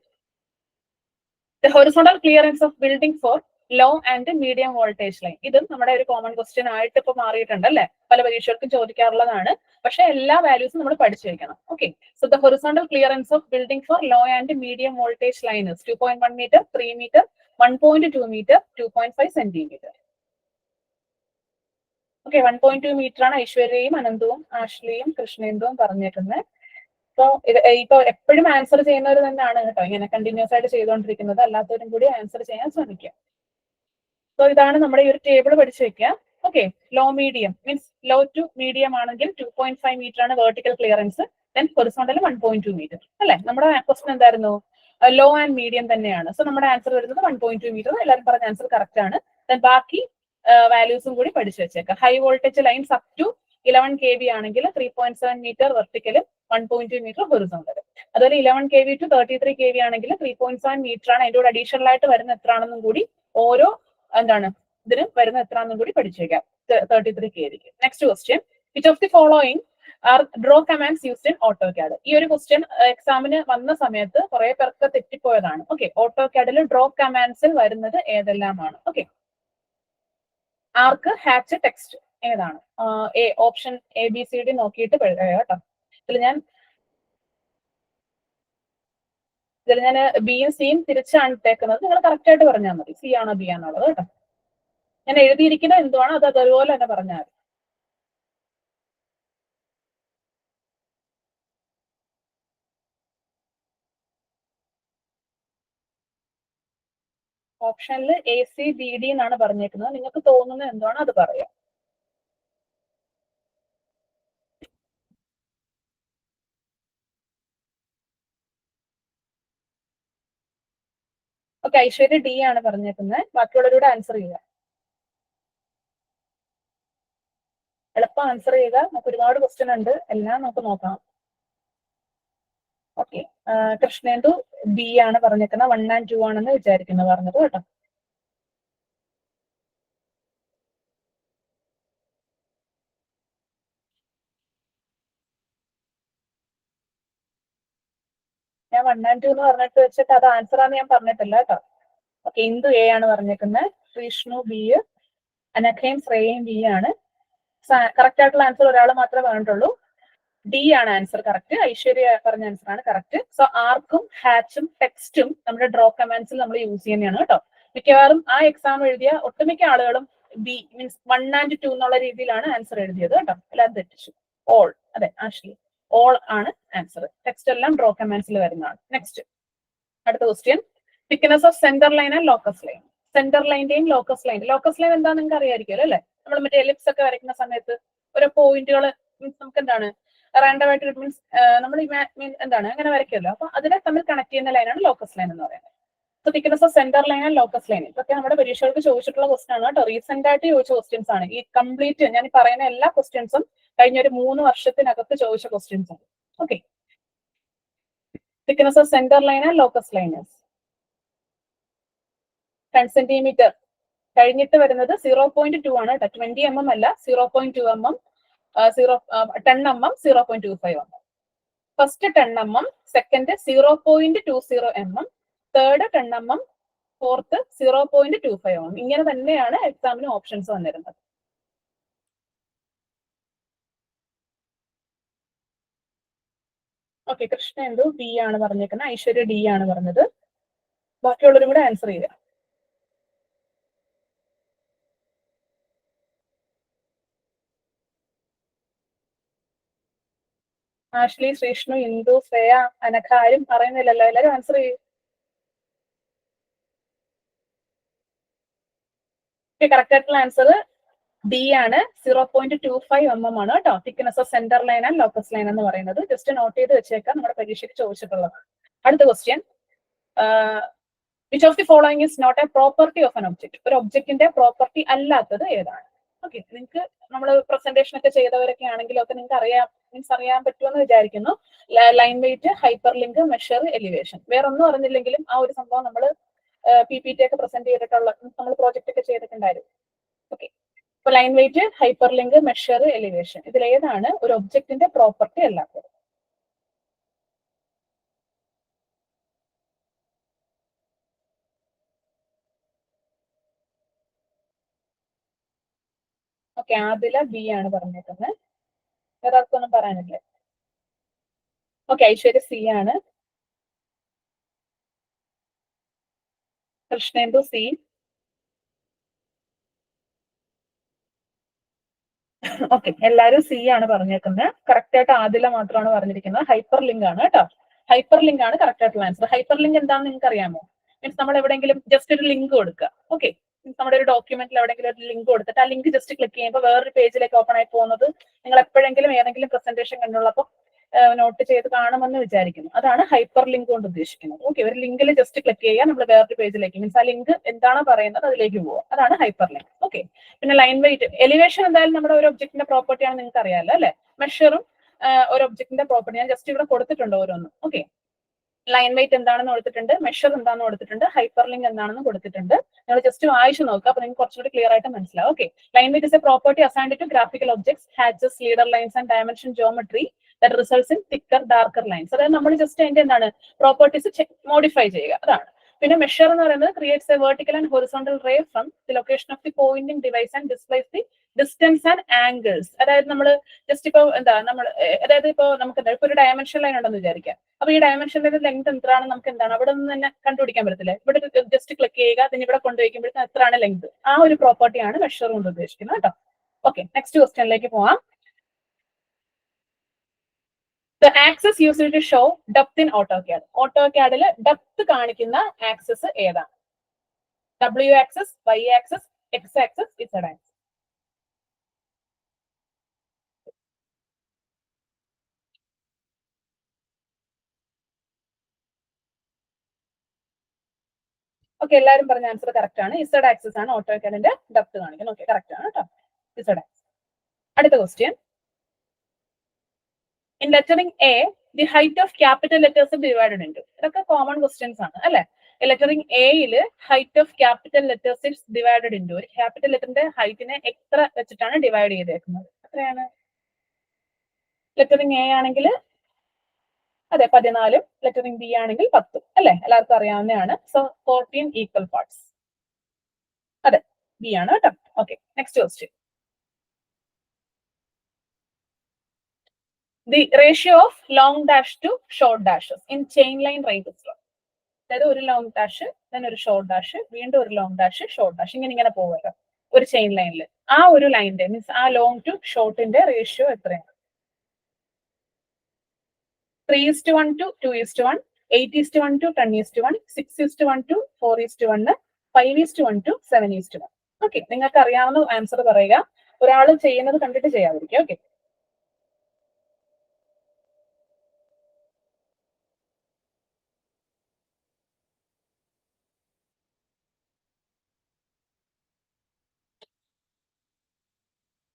The horizontal clearance of building for low and medium voltage line. ഇതും നമ്മുടെ ഒരു കോമൺ ക്വസ്റ്റ്യൻ ആയിട്ട് ഇപ്പൊ മാറിയിട്ടുണ്ട് അല്ലെ, പല പരീക്ഷകൾക്കും ചോദിക്കാറുള്ളതാണ്. പക്ഷെ എല്ലാ വാല്യൂസും നമ്മൾ പഠിച്ചു വെക്കണം. Okay, so the horizontal clearance of building for low and medium voltage line 2.1 metre, 3 metre, 1.2 metre, 2.5 centimetre. Okay, 1.2 metre ആണ് ഐശ്വര്യയും അനന്തവും ആഷ്ലിയും കൃഷ്ണേന്ദുവും പറഞ്ഞേക്കുന്നത്. സോ ഇപ്പൊ എപ്പോഴും ആൻസർ ചെയ്യുന്നവർ തന്നെയാണ് കേട്ടോ ഇങ്ങനെ കണ്ടിന്യൂസ് ആയിട്ട് ചെയ്തുകൊണ്ടിരിക്കുന്നത്, അല്ലാത്തവരും കൂടി ആൻസർ ചെയ്യാൻ ശ്രമിക്കുക. സോ ഇതാണ് നമ്മുടെ ഈ ഒരു ടേബിൾ പഠിച്ചു വെക്കുക. Okay, low medium means low to medium ആണെങ്കിൽ 2.5 മീറ്റർ ആണ് vertical clearance, then horizontal 1.2 metre അല്ലെ. നമ്മുടെ ക്വസ്റ്റൻ എന്തായിരുന്നു, ലോ ആൻഡ് മീഡിയം തന്നെയാണ്. സോ നമ്മുടെ ആൻസർ വരുന്നത് 1.2 മീറ്റർ. എല്ലാവരും പറഞ്ഞ ആൻസർ കറക്റ്റ് ആണ്. ദെൻ ബാക്കി വാല്യൂസും കൂടി പഠിച്ചു വെച്ചേക്കാം. High voltage lines up to 11 kV ആണെങ്കിൽ 3.7 മീറ്റർ വെർട്ടിക്കലും 1.2 മീറ്റർ ഹൊറിസോണ്ടൽ. അതുപോലെ 11 kV ടു 33 kV ആണെങ്കിൽ 3.7 മീറ്റർ ആണ്. അതിന്റെ കൂടെ അഡീഷണൽ ആയിട്ട് വരുന്ന എത്ര ആണെന്നും കൂടി ഓരോ എന്താണ് ഇതിന് വരുന്ന എത്ര ആണെന്നും കൂടി പഠിച്ചേക്കാം 33 kV. Next question. Which of the following are draw commands used in AutoCAD. ഈ ഒരു ക്വസ്റ്റ്യൻ എക്സാമിന് വന്ന സമയത്ത് കുറെ പേർക്ക് തെറ്റിപ്പോയതാണ്. ഓക്കെ, ഓട്ടോകാഡിൽ ഡ്രോ കമാൻഡ്സിൽ വരുന്നത് ഏതെല്ലാമാണ്? ഓക്കെ, ആർക്ക് ഹാച്ച് ടെക്സ്റ്റ് ഏതാണ്? ഓപ്ഷൻ ABCD നോക്കിയിട്ട് കേട്ടോ. ഇതിൽ ഞാൻ ബിയും സിയും തിരിച്ചാണ് ഇട്ടേക്കുന്നത്. നിങ്ങൾ കറക്റ്റ് ആയിട്ട് പറഞ്ഞാൽ മതി സി ആണോ ബി ആണുള്ളത് കേട്ടോ. ഞാൻ എഴുതിയിരിക്കുന്നത് എന്തുവാണോ അത് അതുപോലെ തന്നെ പറഞ്ഞാൽ മതി. ഓപ്ഷനിൽ ACBD എന്നാണ് പറഞ്ഞേക്കുന്നത്. നിങ്ങൾക്ക് തോന്നുന്നത് എന്താണോ അത് പറയാം. ഓക്കെ, ഐശ്വര്യ D ആണ് പറഞ്ഞേക്കുന്നത്. ബാക്കിയുള്ളവരോട് ആൻസർ ചെയ്യുക. എളുപ്പം ആൻസർ ചെയ്യുക. നമുക്ക് ഒരുപാട് ക്വസ്റ്റ്യൻ ഉണ്ട്, എല്ലാം നമുക്ക് നോക്കാം. ഓക്കെ, കൃഷ്ണേന്ദു ബി ആണ് പറഞ്ഞിരിക്കുന്നത്, 1 and 2 ആണെന്ന് വിചാരിക്കുന്നു പറഞ്ഞത് കേട്ടോ. ഞാൻ 1 and 2 എന്ന് പറഞ്ഞിട്ട് വെച്ചിട്ട് അത് ആൻസർ ആണെന്ന് ഞാൻ പറഞ്ഞിട്ടില്ല കേട്ടോ. ഓക്കെ, ഇന്ദു എ ആണ് പറഞ്ഞിരിക്കുന്നത്, വിഷ്ണു ബി, അനഖയും ശ്രേയയും ബി ആണ്. കറക്റ്റ് ആയിട്ടുള്ള ആൻസർ ഒരാൾ മാത്രമേ പറഞ്ഞിട്ടുള്ളൂ, ഡി ആണ് ആൻസർ കറക്റ്റ്. ഐശ്വര്യ പറഞ്ഞ ആൻസർ ആണ് കറക്റ്റ്. സോ ആർക്കും ഹാച്ചും ടെക്സ്റ്റും നമ്മുടെ ഡ്രോ കമാൻഡ്സിൽ നമ്മൾ യൂസ് ചെയ്യുന്നതാണ് കേട്ടോ. മിക്കവാറും ആ എക്സാം എഴുതിയ ഒട്ടുമിക്ക ആളുകളും ബി മീൻസ് 1 and 2 എന്നുള്ള രീതിയിലാണ് ആൻസർ എഴുതിയത് കേട്ടോ. എല്ലാം തെറ്റിച്ചു. ഓൾ, അതെ ആഷ്ലി, ഓൾ ആണ് ആൻസർ. ടെക്സ്റ്റ് എല്ലാം ഡ്രോ കമാൻഡ്സിൽ വരുന്നതാണ്. നെക്സ്റ്റ്, അടുത്ത question, thickness of centre line and locus line. Centre ലൈന്റെയും ലോക്കസ് ലൈൻ. ലോക്കസ് ലൈൻ എന്താ നിങ്ങൾക്ക് അറിയായിരിക്കുമല്ലോ അല്ലെ? നമ്മൾ മറ്റേ എലിപ്സ് ഒക്കെ വരയ്ക്കുന്ന സമയത്ത് ഓരോ പോയിന്റുകൾ മീൻസ് നമുക്ക് എന്താണ് റാൻഡം ആയിട്ട് മീൻസ് നമ്മൾ എന്താണ് അങ്ങനെ വരയ്ക്കുമല്ലോ. അപ്പൊ അതിനെ തമ്മിൽ കണക്ട് ചെയ്യുന്ന ലൈനാണ് ലോക്കസ് ലൈൻ എന്ന് പറയുന്നത്. So thickness of centre line and locus line ഇതൊക്കെ നമ്മുടെ പരീക്ഷകൾക്ക് ചോദിച്ചിട്ടുള്ള ക്വസ്റ്റൻ ആണ് കേട്ടോ. റീസെന്റ് ആയിട്ട് ചോദിച്ച ക്വസ്റ്റ്യൻസ് ആണ് ഈ കംപ്ലീറ്റ് ഞാൻ ഈ പറയുന്ന എല്ലാ ക്വസ്റ്റ്യൻസും കഴിഞ്ഞ ഒരു 3 വർഷത്തിനകത്ത് ചോദിച്ച ക്വസ്റ്റ്യൻസ് ആണ്. Okay, thickness of centre line and locus line 10 centimetre കഴിഞ്ഞിട്ട് വരുന്നത് 0.2 ആണ് കേട്ടോ. 20 mm അല്ല, 0.2 mm, 10 mm, 0.25 mm. First 10 mm, second 0.20 mm, third 10 mm, fourth 0.25 mm. ഇങ്ങനെ തന്നെയാണ് എക്സാമിന് ഓപ്ഷൻസ് വന്നിരുന്നത്. ഓക്കെ, കൃഷ്ണേന്ദു ബി ആണ് പറഞ്ഞേക്കുന്നത്, ഐശ്വര്യ ഡി ആണ് പറഞ്ഞത്. ബാക്കിയുള്ളവരും കൂടെ ആൻസർ ചെയ്യുക. ആഷ്ലി, ശ്രീഷ്ണു, ഇന്ദു, ശ്രേയ, അനഘ ആരും പറയുന്നില്ലല്ലോ, എല്ലാവരും ആൻസർ ചെയ്യും. കറക്റ്റ് ആയിട്ടുള്ള ആൻസർ ഡി ആണ്, 0.25 mm ആണ് കേട്ടോ. Thickness of centre line and locus line എന്ന് പറയുന്നത് ജസ്റ്റ് നോട്ട് ചെയ്ത് വെച്ചേക്കാം, നമ്മുടെ പരീക്ഷയ്ക്ക് ചോദിച്ചിട്ടുള്ളതാണ്. അടുത്ത question, which of the following is not a property of an object. ഒരു ഒബ്ജക്റ്റിന്റെ പ്രോപ്പർട്ടി അല്ലാത്തത് ഏതാണ്? ഓക്കെ, നിങ്ങൾക്ക് നമ്മൾ പ്രസന്റേഷൻ ഒക്കെ ചെയ്തവരൊക്കെ ആണെങ്കിലും ഒക്കെ നിങ്ങൾക്ക് അറിയാൻ പറ്റുമെന്ന് വിചാരിക്കുന്നു. Line weight, hyper link, measure, elevation. വേറെ ഒന്നും അറിഞ്ഞില്ലെങ്കിലും ആ ഒരു സംഭവം നമ്മൾ PPT ഒക്കെ പ്രസന്റ് ചെയ്തിട്ടുള്ള നമ്മൾ പ്രോജക്റ്റ് ഒക്കെ ചെയ്തിട്ടുണ്ടായിരുന്നു. ഓക്കെ, ഇപ്പൊ line weight, hyper link, measure, elevation, ഇതിലേതാണ് ഒരു ഒബ്ജക്റ്റിന്റെ പ്രോപ്പർട്ടി അല്ലാത്തത്? ഓക്കെ, ആദില ബി ആണ് പറഞ്ഞേക്കുന്നത്. വേറെ ആർക്കൊന്നും പറയാനില്ല. ഓക്കെ, ഐശ്വര്യ സി ആണ്, കൃഷ്ണേന്ദു സി. ഓക്കെ, എല്ലാവരും സി ആണ് പറഞ്ഞേക്കുന്നത്. കറക്റ്റ് ആയിട്ട് ആദില മാത്രമാണ് പറഞ്ഞിരിക്കുന്നത് ഹൈപ്പർ ലിങ്ക് ആണ് കേട്ടോ. ഹൈപ്പർ ലിങ്ക് ആണ് കറക്റ്റ് ആയിട്ടുള്ള ആൻസർ. ഹൈപ്പർ ലിങ്ക് എന്താണെന്ന് നിങ്ങൾക്ക് അറിയാമോ? മീൻസ് നമ്മൾ എവിടെയെങ്കിലും ജസ്റ്റ് ഒരു ലിങ്ക് കൊടുക്കുക. ഓക്കെ, നമ്മുടെ ഒരു ഡോക്യുമെന്റിൽ എവിടെയെങ്കിലും ഒരു ലിങ്ക് കൊടുത്തിട്ട് ആ ലിങ്ക് ജസ്റ്റ് ക്ലിക്ക് ചെയ്യുമ്പോൾ വേറൊരു പേജിലേക്ക് ഓപ്പൺ ആയി പോകുന്നത് നിങ്ങൾ എപ്പോഴെങ്കിലും ഏതെങ്കിലും പ്രസന്റേഷൻ കണ്ടുള്ളപ്പോൾ നോട്ട് ചെയ്ത് കാണുമെന്ന് വിചാരിക്കുന്നു. അതാണ് ഹൈപ്പർ ലിങ്ക് കൊണ്ട് ഉദ്ദേശിക്കുന്നത്. ഓക്കെ, ഒരു ലിങ്കിൽ ജസ്റ്റ് ക്ലിക്ക് ചെയ്യുക, നമ്മൾ വേറൊരു പേജിലേക്ക് മീൻസ് ആ ലിങ്ക് എന്താണോ പറയുന്നത് അതിലേക്ക് പോവുക, അതാണ് ഹൈപ്പർ ലിങ്ക്. ഓക്കെ, പിന്നെ ലൈൻ വെയിറ്റ്, എലിവേഷൻ എന്തായാലും നമ്മുടെ ഒരു ഒബ്ജക്റ്റിന്റെ പ്രോപ്പർട്ടി ആണ്, നിങ്ങൾക്ക് അറിയാമല്ലോ അല്ലെ? മെഷറും ഒരു ഒബ്ജക്റ്റിന്റെ പ്രോപ്പർട്ടി ഞാൻ ജസ്റ്റ് ഇവിടെ കൊടുത്തിട്ടുണ്ട് ഓരോന്നും. ഓക്കെ, ലൈൻ വെയിറ്റ് എന്താണെന്ന് കൊടുത്തിട്ടുണ്ട്, മെഷർ എന്താണെന്ന് കൊടുത്തിട്ടുണ്ട്, ഹൈപ്പർ ലിങ്ക് എന്താണെന്ന് കൊടുത്തിട്ടുണ്ട്. നിങ്ങൾ ജസ്റ്റ് വായിച്ചു നോക്കുക, അപ്പൊ നിങ്ങൾക്ക് കുറച്ചുകൂടി ക്ലിയർ ആയിട്ട് മനസ്സിലാവും. Okay, line weight is a property assigned to graphical objects, hatches, leader lines and dimension geometry that results in thicker, darker lines. അതായത് നമ്മൾ ജസ്റ്റ് അതിന്റെ എന്താണ് പ്രോപ്പർട്ടീസ് മോഡിഫൈ ചെയ്യുക, അതാണ്. പിന്നെ മെഷർ എന്ന് പറയുന്നത് creates a vertical and horizontal ray from the location of the pointing device and displays the distance and angles. അതായത് നമ്മൾ ജസ്റ്റ് ഇപ്പൊ എന്താ നമ്മൾ അതായത് ഇപ്പൊ നമുക്ക് എന്താ ഇപ്പൊ ഒരു ഡയമെൻഷൻ ലൈൻ ഉണ്ടെന്ന് വിചാരിക്കാം. അപ്പൊ ഈ ഡയമെൻഷന്റെ ലെങ്ത് എത്രയാണ് നമുക്ക് എന്താണ് അവിടെ നിന്ന് തന്നെ കണ്ടുപിടിക്കാൻ പറ്റത്തില്ലേ? ഇവിടെ ജസ്റ്റ് ക്ലിക്ക് ചെയ്യുക, അതിന് ഇവിടെ കൊണ്ടുവയ്ക്കുമ്പോഴത്തേക്ക് എത്രയാണ് ലെങ്ത്, ആ ഒരു പ്രോപ്പർട്ടിയാണ് മെഷർ കൊണ്ട് ഉദ്ദേശിക്കുന്നത് കേട്ടോ. ഓക്കെ, നെക്സ്റ്റ് ക്വസ്റ്റ്യനിലേക്ക് പോവാം. The axis used to show depth in AutoCAD. AutoCAD-ൽ ഡെപ്ത് കാണിക്കുന്ന ആക്സസ് ഏതാണ്? W axis, Y axis, X axis, Z axis. Okay, എല്ലാവരും പറഞ്ഞ ആൻസർ കറക്റ്റ് ആണ്. Z ആക്സസ് ആണ് AutoCAD-ന്റെ ഡെപ്ത് കാണിക്കുന്നത്. ഓക്കെ, കറക്റ്റ് ആണ് കേട്ടോ, Z ആക്സസ്. അടുത്ത question, in lettering A, the height of capital letters divided into. ഇതൊക്കെ കോമൺ ക്വസ്റ്റ്യൻസ് ആണ് അല്ലെ. ലെറ്ററിംഗ് എയില് height of capital letters is divided into. ഒരു ക്യാപിറ്റൽ ലെറ്ററിന്റെ ഹൈറ്റിനെ എത്ര വെച്ചിട്ടാണ് ഡിവൈഡ് ചെയ്തേക്കുന്നത്? എത്രയാണ്? ലെറ്ററിംഗ് എ ആണെങ്കിൽ അതെ 14, ലെറ്ററിംഗ് ബി ആണെങ്കിൽ 10 അല്ലെ, എല്ലാവർക്കും അറിയാവുന്നതാണ്. So 14 equal parts. അതെ, ബി ആണ് കേട്ടോ. Okay, next question. The ratio of long dash to short dashes in chain line right. അതായത് ഒരു ലോങ് ഡാഷ്, then ഒരു ഷോർട്ട് ഡാഷ്, വീണ്ടും ഒരു ലോങ് ഡാഷ്, ഷോർട്ട് ഡാഷ്, ഇങ്ങനെ പോകുമല്ലോ ഒരു ചെയിൻ ലൈനിൽ. ആ ഒരു ലൈനിന്റെ മീൻസ് ആ ലോങ് ടു ഷോർട്ടിന്റെ റേഷ്യോ എത്രയാണ്? 3:1 to 2:1, 8:1 to 10:1, 6:1 to 4:1, 5:1 to 7:1. Okay, നിങ്ങൾക്ക് അറിയാവുന്ന ആൻസർ പറയുക. ഒരാൾ ചെയ്യുന്നത് കണ്ടിട്ട് ചെയ്യാതിരിക്കുക. ഓക്കെ,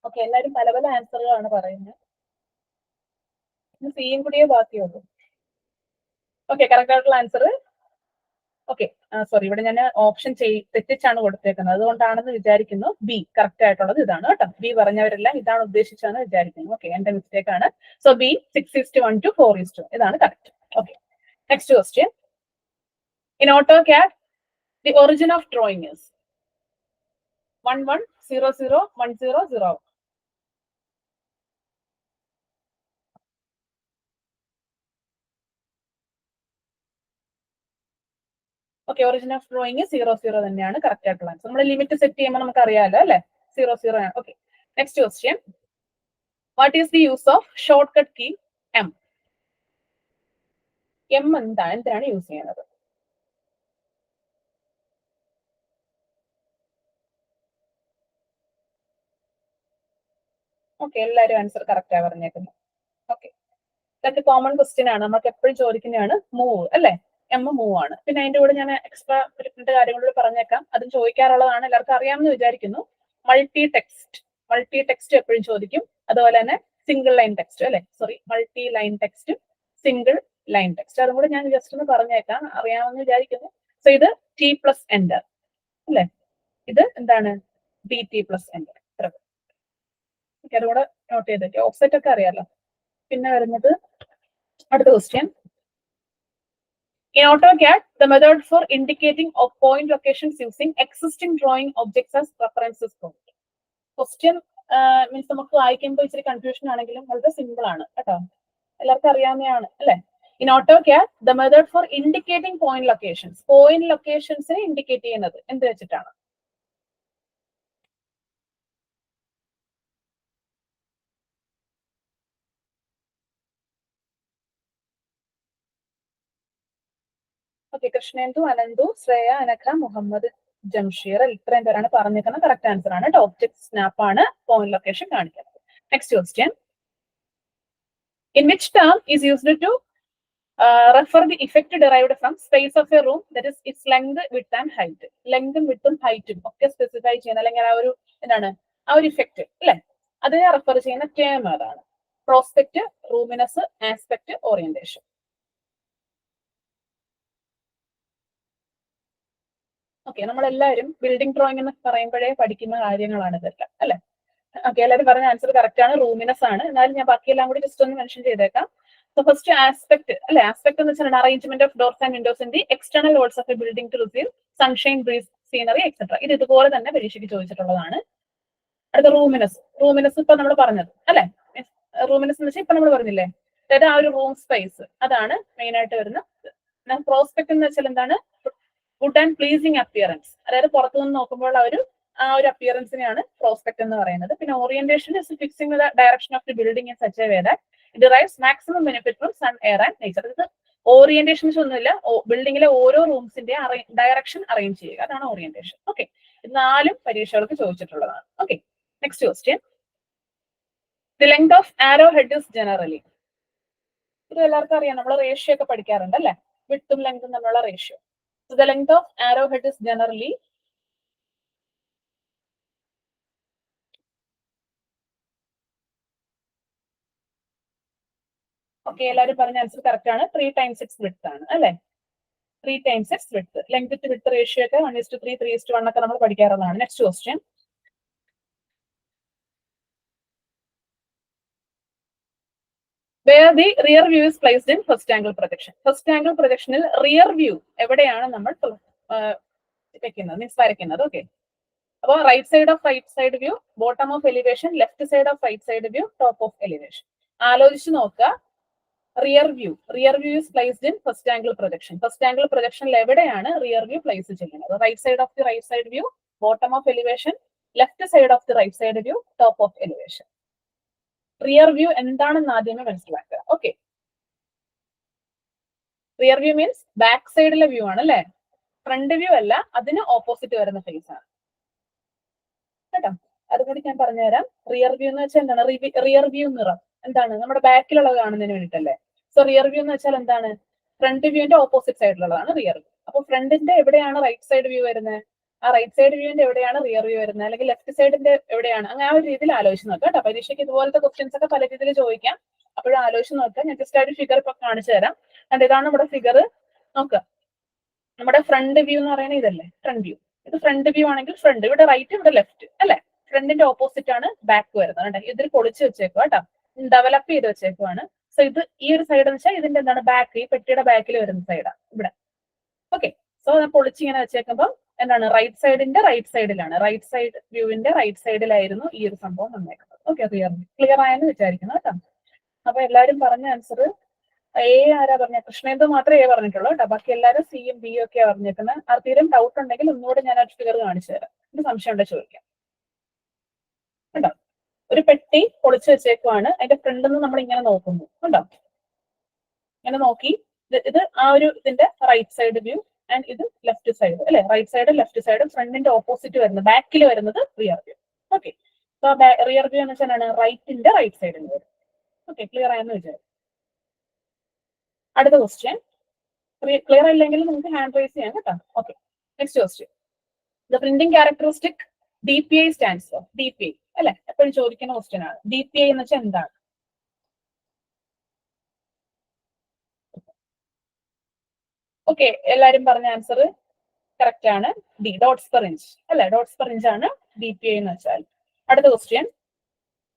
ഓക്കെ, എല്ലാവരും പല പല ആൻസറുകളാണ് പറയുന്നത്. സിയും കൂടിയേ ബാക്കിയുള്ളൂ. ഓക്കെ, കറക്റ്റ് ആയിട്ടുള്ള ആൻസർ. ഓക്കെ, സോറി, ഇവിടെ ഞാൻ ഓപ്ഷൻ തെറ്റിച്ചാണ് കൊടുത്തേക്കുന്നത്, അതുകൊണ്ടാണെന്ന് വിചാരിക്കുന്നു. ബി കറക്റ്റ് ആയിട്ടുള്ളത് ഇതാണ് കേട്ടോ. ബി പറഞ്ഞവരെല്ലാം ഇതാണ് ഉദ്ദേശിച്ചാണ് വിചാരിക്കുന്നു. ഓക്കെ, എന്റെ മിസ്റ്റേക്ക് ആണ്. സോ ബി 6:1 to 4:1, ഇതാണ് correct. Okay, next question. In AutoCAD the origin of drawing is 11001001. Okay, origin of drawing 00 തന്നെയാണ് കറക്റ്റ് ആയിട്ടുള്ള ആൻസർ. നമ്മൾ ലിമിറ്റ് സെറ്റ് ചെയ്യുമ്പോൾ നമുക്ക് അറിയാമല്ലോ അല്ലെ, 00 ആണ്. Okay, next question. What is the use of shortcut key M? M എന്തിനാണ് യൂസ് ചെയ്യുന്നത്? ഓക്കെ, എല്ലാവരും ആൻസർ കറക്റ്റ് ആ പറഞ്ഞേക്കുന്നത്. ഓക്കെ, ഇതൊക്കെ കോമൺ ക്വസ്റ്റ്യൻ ആണ്, നമുക്ക് എപ്പോഴും ചോദിക്കുന്നതാണ്. മൂവ് അല്ലെ, എം മൂവ് ആണ്. പിന്നെ അതിന്റെ കൂടെ ഞാൻ എക്സ്ട്രാ ഒരു 2 കാര്യങ്ങളോട് പറഞ്ഞേക്കാം, അതും ചോദിക്കാറുള്ളതാണ്, എല്ലാവർക്കും അറിയാമെന്ന് വിചാരിക്കുന്നു. മൾട്ടി ടെക്സ്റ്റ് എപ്പോഴും ചോദിക്കും. അതുപോലെ തന്നെ സിംഗിൾ ലൈൻ ടെക്സ്റ്റ് അല്ലെ, sorry, multi line text, single line text, അതും കൂടെ ഞാൻ ജസ്റ്റ് ഒന്ന് പറഞ്ഞേക്കാം, അറിയാമെന്ന് വിചാരിക്കുന്നു. സോ ഇത് ടി പ്ലസ് എന്റർ അല്ലെ, ഇത് എന്താണ്? DT plus enter. അതുകൂടെ നോട്ട് ചെയ്തേക്ക്. ഓഫ്സെറ്റ് ഒക്കെ അറിയാലോ. പിന്നെ വരുന്നത് അടുത്ത question. In AutoCAD, the method for indicating of point locations using existing drawing objects as references point. Question means നമുക്ക് വായിക്കുമ്പോൾ ഇച്ചിരി കൺഫ്യൂഷൻ ആണെങ്കിലും വളരെ സിമ്പിൾ ആണ് കേട്ടോ, എല്ലാവർക്കും അറിയാവുന്നതാണ് അല്ലെ. In AutoCAD, the method for indicating point locations, point ലൊക്കേഷൻസിനെ ഇൻഡിക്കേറ്റ് ചെയ്യുന്നത് എന്ത് വെച്ചിട്ടാണ്? ഓക്കെ, കൃഷ്ണേന്ദു, അനന്തു, ശ്രേയ, അനഘ, മുഹമ്മദ്, ജംഷീർ, ഇത്രയും പേരാണ് പറഞ്ഞിരിക്കുന്നത്. കറക്റ്റ് ആൻസർ ആണ് കേട്ടോ. ഒബ്ജക്ട് സ്നാപ്പ് ആണ് പോയിന്റ് ലൊക്കേഷൻ കാണിക്കുന്നത്. Next question. In which term is used to refer the effect derived from space of a room, that is its length, width and height. ലെങ്തും വിഡ്ത്തും ഹൈറ്റും ഒക്കെ സ്പെസിഫൈ ചെയ്യുന്ന, അല്ലെങ്കിൽ ആ ഒരു എന്താണ് ആ ഒരു ഇഫക്റ്റ് അല്ലെ, അതിനെ റെഫർ ചെയ്യുന്ന ടേം ഏതാണ്? Prospect, roominess, aspect, orientation. Okay, നമ്മളെല്ലാവരും ബിൽഡിംഗ് ഡ്രോയിങ് എന്ന് പറയുമ്പോഴേ പഠിക്കുന്ന കാര്യങ്ങളാണ് ഇതെല്ലാം അല്ലെ. ഓക്കെ, എല്ലാവരും പറഞ്ഞ ആൻസർ കറക്റ്റ് ആണ്, റൂമിനസ് ആണ്. എന്നാലും ഞാൻ ബാക്കിയെല്ലാം കൂടി ജസ്റ്റ് ഒന്ന് മെൻഷൻ ചെയ്തേക്കാം. സോ ഫസ്റ്റ് ആസ്പെക്ട് അല്ലെ, ആസ്പെക്ട് എന്ന് വെച്ചാൽ arrangement of doors and windows in the external walls of a building to receive sunshine, breeze, scenery etcetera. ഇത് ഇതുപോലെ തന്നെ പരീക്ഷയ്ക്ക് ചോദിച്ചിട്ടുള്ളതാണ്. അടുത്ത റൂമിനസ്. റൂമിനസ് ഇപ്പൊ നമ്മൾ പറഞ്ഞത് അല്ലെ, റൂമിനസ് എന്ന് വെച്ചാൽ ഇപ്പൊ നമ്മൾ പറഞ്ഞില്ലേ, അതായത് ആ ഒരു റൂം സ്പേസ്, അതാണ് മെയിൻ ആയിട്ട് വരുന്നത്. പ്രോസ്പെക്ട് എന്ന് വെച്ചാൽ എന്താണ്? ഗുഡ് ആൻഡ് പ്ലീസിങ് അപ്പിയറൻസ്, അതായത് പുറത്തുനിന്ന് നോക്കുമ്പോൾ ആ ഒരു അപ്പിയറൻസിനെയാണ് പ്രോസ്പെക്ട് എന്ന് പറയുന്നത്. പിന്നെ orientation is fixing the direction of the building in such a way that it derives maximum benefit from sun, air and nature. ഇത് ഓറിയന്റേഷൻ ഒന്നുമില്ല, ബിൽഡിംഗിലെ ഓരോ റൂംസിന്റെ ഡയറക്ഷൻ അറേഞ്ച് ചെയ്യുക, അതാണ് ഓറിയന്റേഷൻ. ഓക്കെ, ഇത് 4 പരീക്ഷകൾക്ക് ചോദിച്ചിട്ടുള്ളതാണ്. Okay, next question. The length of arrow head is generally. ഇത് എല്ലാവർക്കും അറിയാം, നമ്മൾ റേഷ്യോ ഒക്കെ പഠിക്കാറുണ്ട് അല്ലെ, വിഡ്ത്തും ലെങ്തും തമ്മിലുള്ള ratio. So the length of arrowhead is generally okay, എല്ലാവരും പറഞ്ഞ ആൻസർ കറക്റ്റ് ആണ്. 3 times its width ആണ് അല്ലെ. 3 times its width. Length to width ratio ഒക്കെ 1:3, 3:1 ഒക്കെ നമ്മൾ പഠിക്കാറുള്ളതാണ്. Next question. Where the rear view is placed in first angle projection. First angle projectionil rear view എവിടെയാണ് നമ്മൾ വെക്കുന്നത്, മീൻസ് വരയ്ക്കുന്നത്. ഓക്കെ, അപ്പോൾ right side of right side view, bottom of elevation, left side of right side view, top of elevation. ആലോചിച്ച് നോക്കുക. Rear view is placed in first angle projection. First angle പ്രൊജക്ഷനിൽ എവിടെയാണ് റിയർ വ്യൂ പ്ലേസ് ചെയ്യുന്നത്? Right side of the right side view, bottom of elevation, left side of the right side view, top of elevation. Rear view എന്താണെന്ന് ആദ്യമേ മനസ്സിലാക്കുക. Okay, rear view means back സൈഡിലെ വ്യൂ ആണ് അല്ലെ, ഫ്രണ്ട് വ്യൂ അല്ല, അതിന് ഓപ്പോസിറ്റ് വരുന്ന ഫേസ് ആണ് കേട്ടോ. അതുകൂടി ഞാൻ പറഞ്ഞുതരാം. റിയർ വ്യൂ എന്ന് വെച്ചാൽ എന്താണ്? റിയർ വ്യൂ മിറർ എന്താണ്? നമ്മുടെ ബാക്കിലുള്ളത് കാണുന്നതിന് വേണ്ടിയിട്ടല്ലേ. സോ റിയർ വ്യൂ എന്ന് വെച്ചാൽ എന്താണ്? ഫ്രണ്ട് വ്യൂവിന്റെ ഓപ്പോസിറ്റ് സൈഡിലുള്ളതാണ് റിയർ വ്യൂ. അപ്പൊ ഫ്രണ്ടിന്റെ എവിടെയാണ് റൈറ്റ് സൈഡ് വ്യൂ വരുന്നത്? ആ റൈറ്റ് സൈഡ് വ്യൂവിന്റെ എവിടെയാണ് റിയർ വ്യൂ വരുന്നത്? അല്ലെങ്കിൽ ലെഫ്റ്റ് സൈഡിന്റെ എവിടെയാണ്? അങ്ങനെ ആ ഒരു രീതിയിൽ ആലോചിച്ച് നോക്കാം കേട്ടോ. പരീക്ഷയ്ക്ക് ഇതുപോലത്തെ ക്വസ്റ്റ്യൻസ് ഒക്കെ പല രീതിയിൽ ചോദിക്കാം. അപ്പോഴും ആലോചിച്ച് നോക്കാം. ഞാൻ ജസ്റ്റ് ആ ഒരു ഫിഗർ ഇപ്പൊ കാണിച്ചു തരാം. ആൻഡ് ഇതാണ് നമ്മുടെ ഫിഗർ. നോക്കുക, നമ്മുടെ ഫ്രണ്ട് വ്യൂ എന്ന് പറയുന്നത് ഇതല്ലേ, ഫ്രണ്ട് വ്യൂ. ഇത് ഫ്രണ്ട് വ്യൂ ആണെങ്കിൽ ഫ്രണ്ട്, ഇവിടെ റൈറ്റ്, ഇവിടെ ലെഫ്റ്റ് അല്ലെ. ഫ്രണ്ടിന്റെ ഓപ്പോസിറ്റ് ആണ് ബാക്ക് വരുന്നത്. ഇതിൽ പൊളിച്ച് വെച്ചേക്കുക കേട്ടോ, ഡെവലപ്പ് ചെയ്ത് വെച്ചേക്കുവാണ്. സോ ഇത് ഈ ഒരു സൈഡ് എന്ന് വെച്ചാൽ ഇതിന്റെ എന്താണ്? ബാക്ക്, ഈ പെട്ടിയുടെ ബാക്കിൽ വരുന്ന സൈഡാണ് ഇവിടെ. ഓക്കെ, സോ ഞാൻ പൊളിച്ച് ഇങ്ങനെ വെച്ചേക്കുമ്പോൾ എന്താണ്? റൈറ്റ് സൈഡിന്റെ റൈറ്റ് സൈഡിലാണ്, റൈറ്റ് സൈഡ് വ്യൂവിന്റെ റൈറ്റ് സൈഡിലായിരുന്നു ഈ ഒരു സംഭവം വന്നേക്കുന്നത്. ഓക്കെ, ക്ലിയർ ആയെന്ന് വിചാരിക്കുന്നു കേട്ടോ. അപ്പൊ എല്ലാവരും പറഞ്ഞ ആൻസർ എ ആരാ പറഞ്ഞ? കൃഷ്ണേന്ദു മാത്രമേ എ പറഞ്ഞിട്ടുള്ളൂ കേട്ടോ. ബാക്കി എല്ലാവരും സിയും ബിയും ഒക്കെയാണ് പറഞ്ഞേക്കുന്നത്. ആർക്കെങ്കിലും ഡൗട്ട് ഉണ്ടെങ്കിൽ ഒന്നുകൂടെ ഞാൻ ആ ഫിഗർ കാണിച്ചു തരാം. ഇത് സംശയം ഉണ്ടെങ്കിൽ ചോദിക്കാം കേട്ടോ. ഒരു പെട്ടി പൊളിച്ചു വെച്ചേക്കുവാണ്. അതിന്റെ ഫ്രണ്ടിൽ നിന്ന് നമ്മൾ ഇങ്ങനെ നോക്കുന്നു കണ്ടോ. ഇങ്ങനെ നോക്കി, ഇത് ആ ഒരു ഇതിന്റെ റൈറ്റ് സൈഡ് വ്യൂ ആൻഡ് ഇത് ലെഫ്റ്റ് സൈഡ് അല്ലെ. റൈറ്റ് സൈഡ് ലെഫ്റ്റ് സൈഡ്, ഫ്രണ്ടിന്റെ ഓപ്പോസിറ്റ് വരുന്നത്, ബാക്കിൽ വരുന്നത് rear view. Okay, so rear view എന്ന് വെച്ചാൽ റൈറ്റിന്റെ റൈറ്റ് സൈഡിൽ വരും. ഓക്കെ, ക്ലിയർ ആയെന്ന് വിചാരിച്ചു. അടുത്ത ക്വസ്റ്റ്യൻ. ക്ലിയർ ആയില്ലെങ്കിൽ നമുക്ക് ഹാൻഡ് റൈസ് ചെയ്യാം കേട്ടോ. Okay, next question. The printing characteristic DPI stands for. DPI അല്ലെ, എപ്പോഴും ചോദിക്കുന്ന ക്വസ്റ്റ്യൻ ആണ്. DPI എന്ന് വെച്ചാൽ എന്താണ്? ഓക്കെ, എല്ലാരും പറഞ്ഞ ആൻസർ കറക്റ്റ് ആണ്. ഡി, ഡോട്ട്സ് പെർ ഇഞ്ച് അല്ലെ. ഡോട്ട്സ് പെർ ഇഞ്ച് ആണ് DPI എന്ന് വെച്ചാൽ. അടുത്ത question.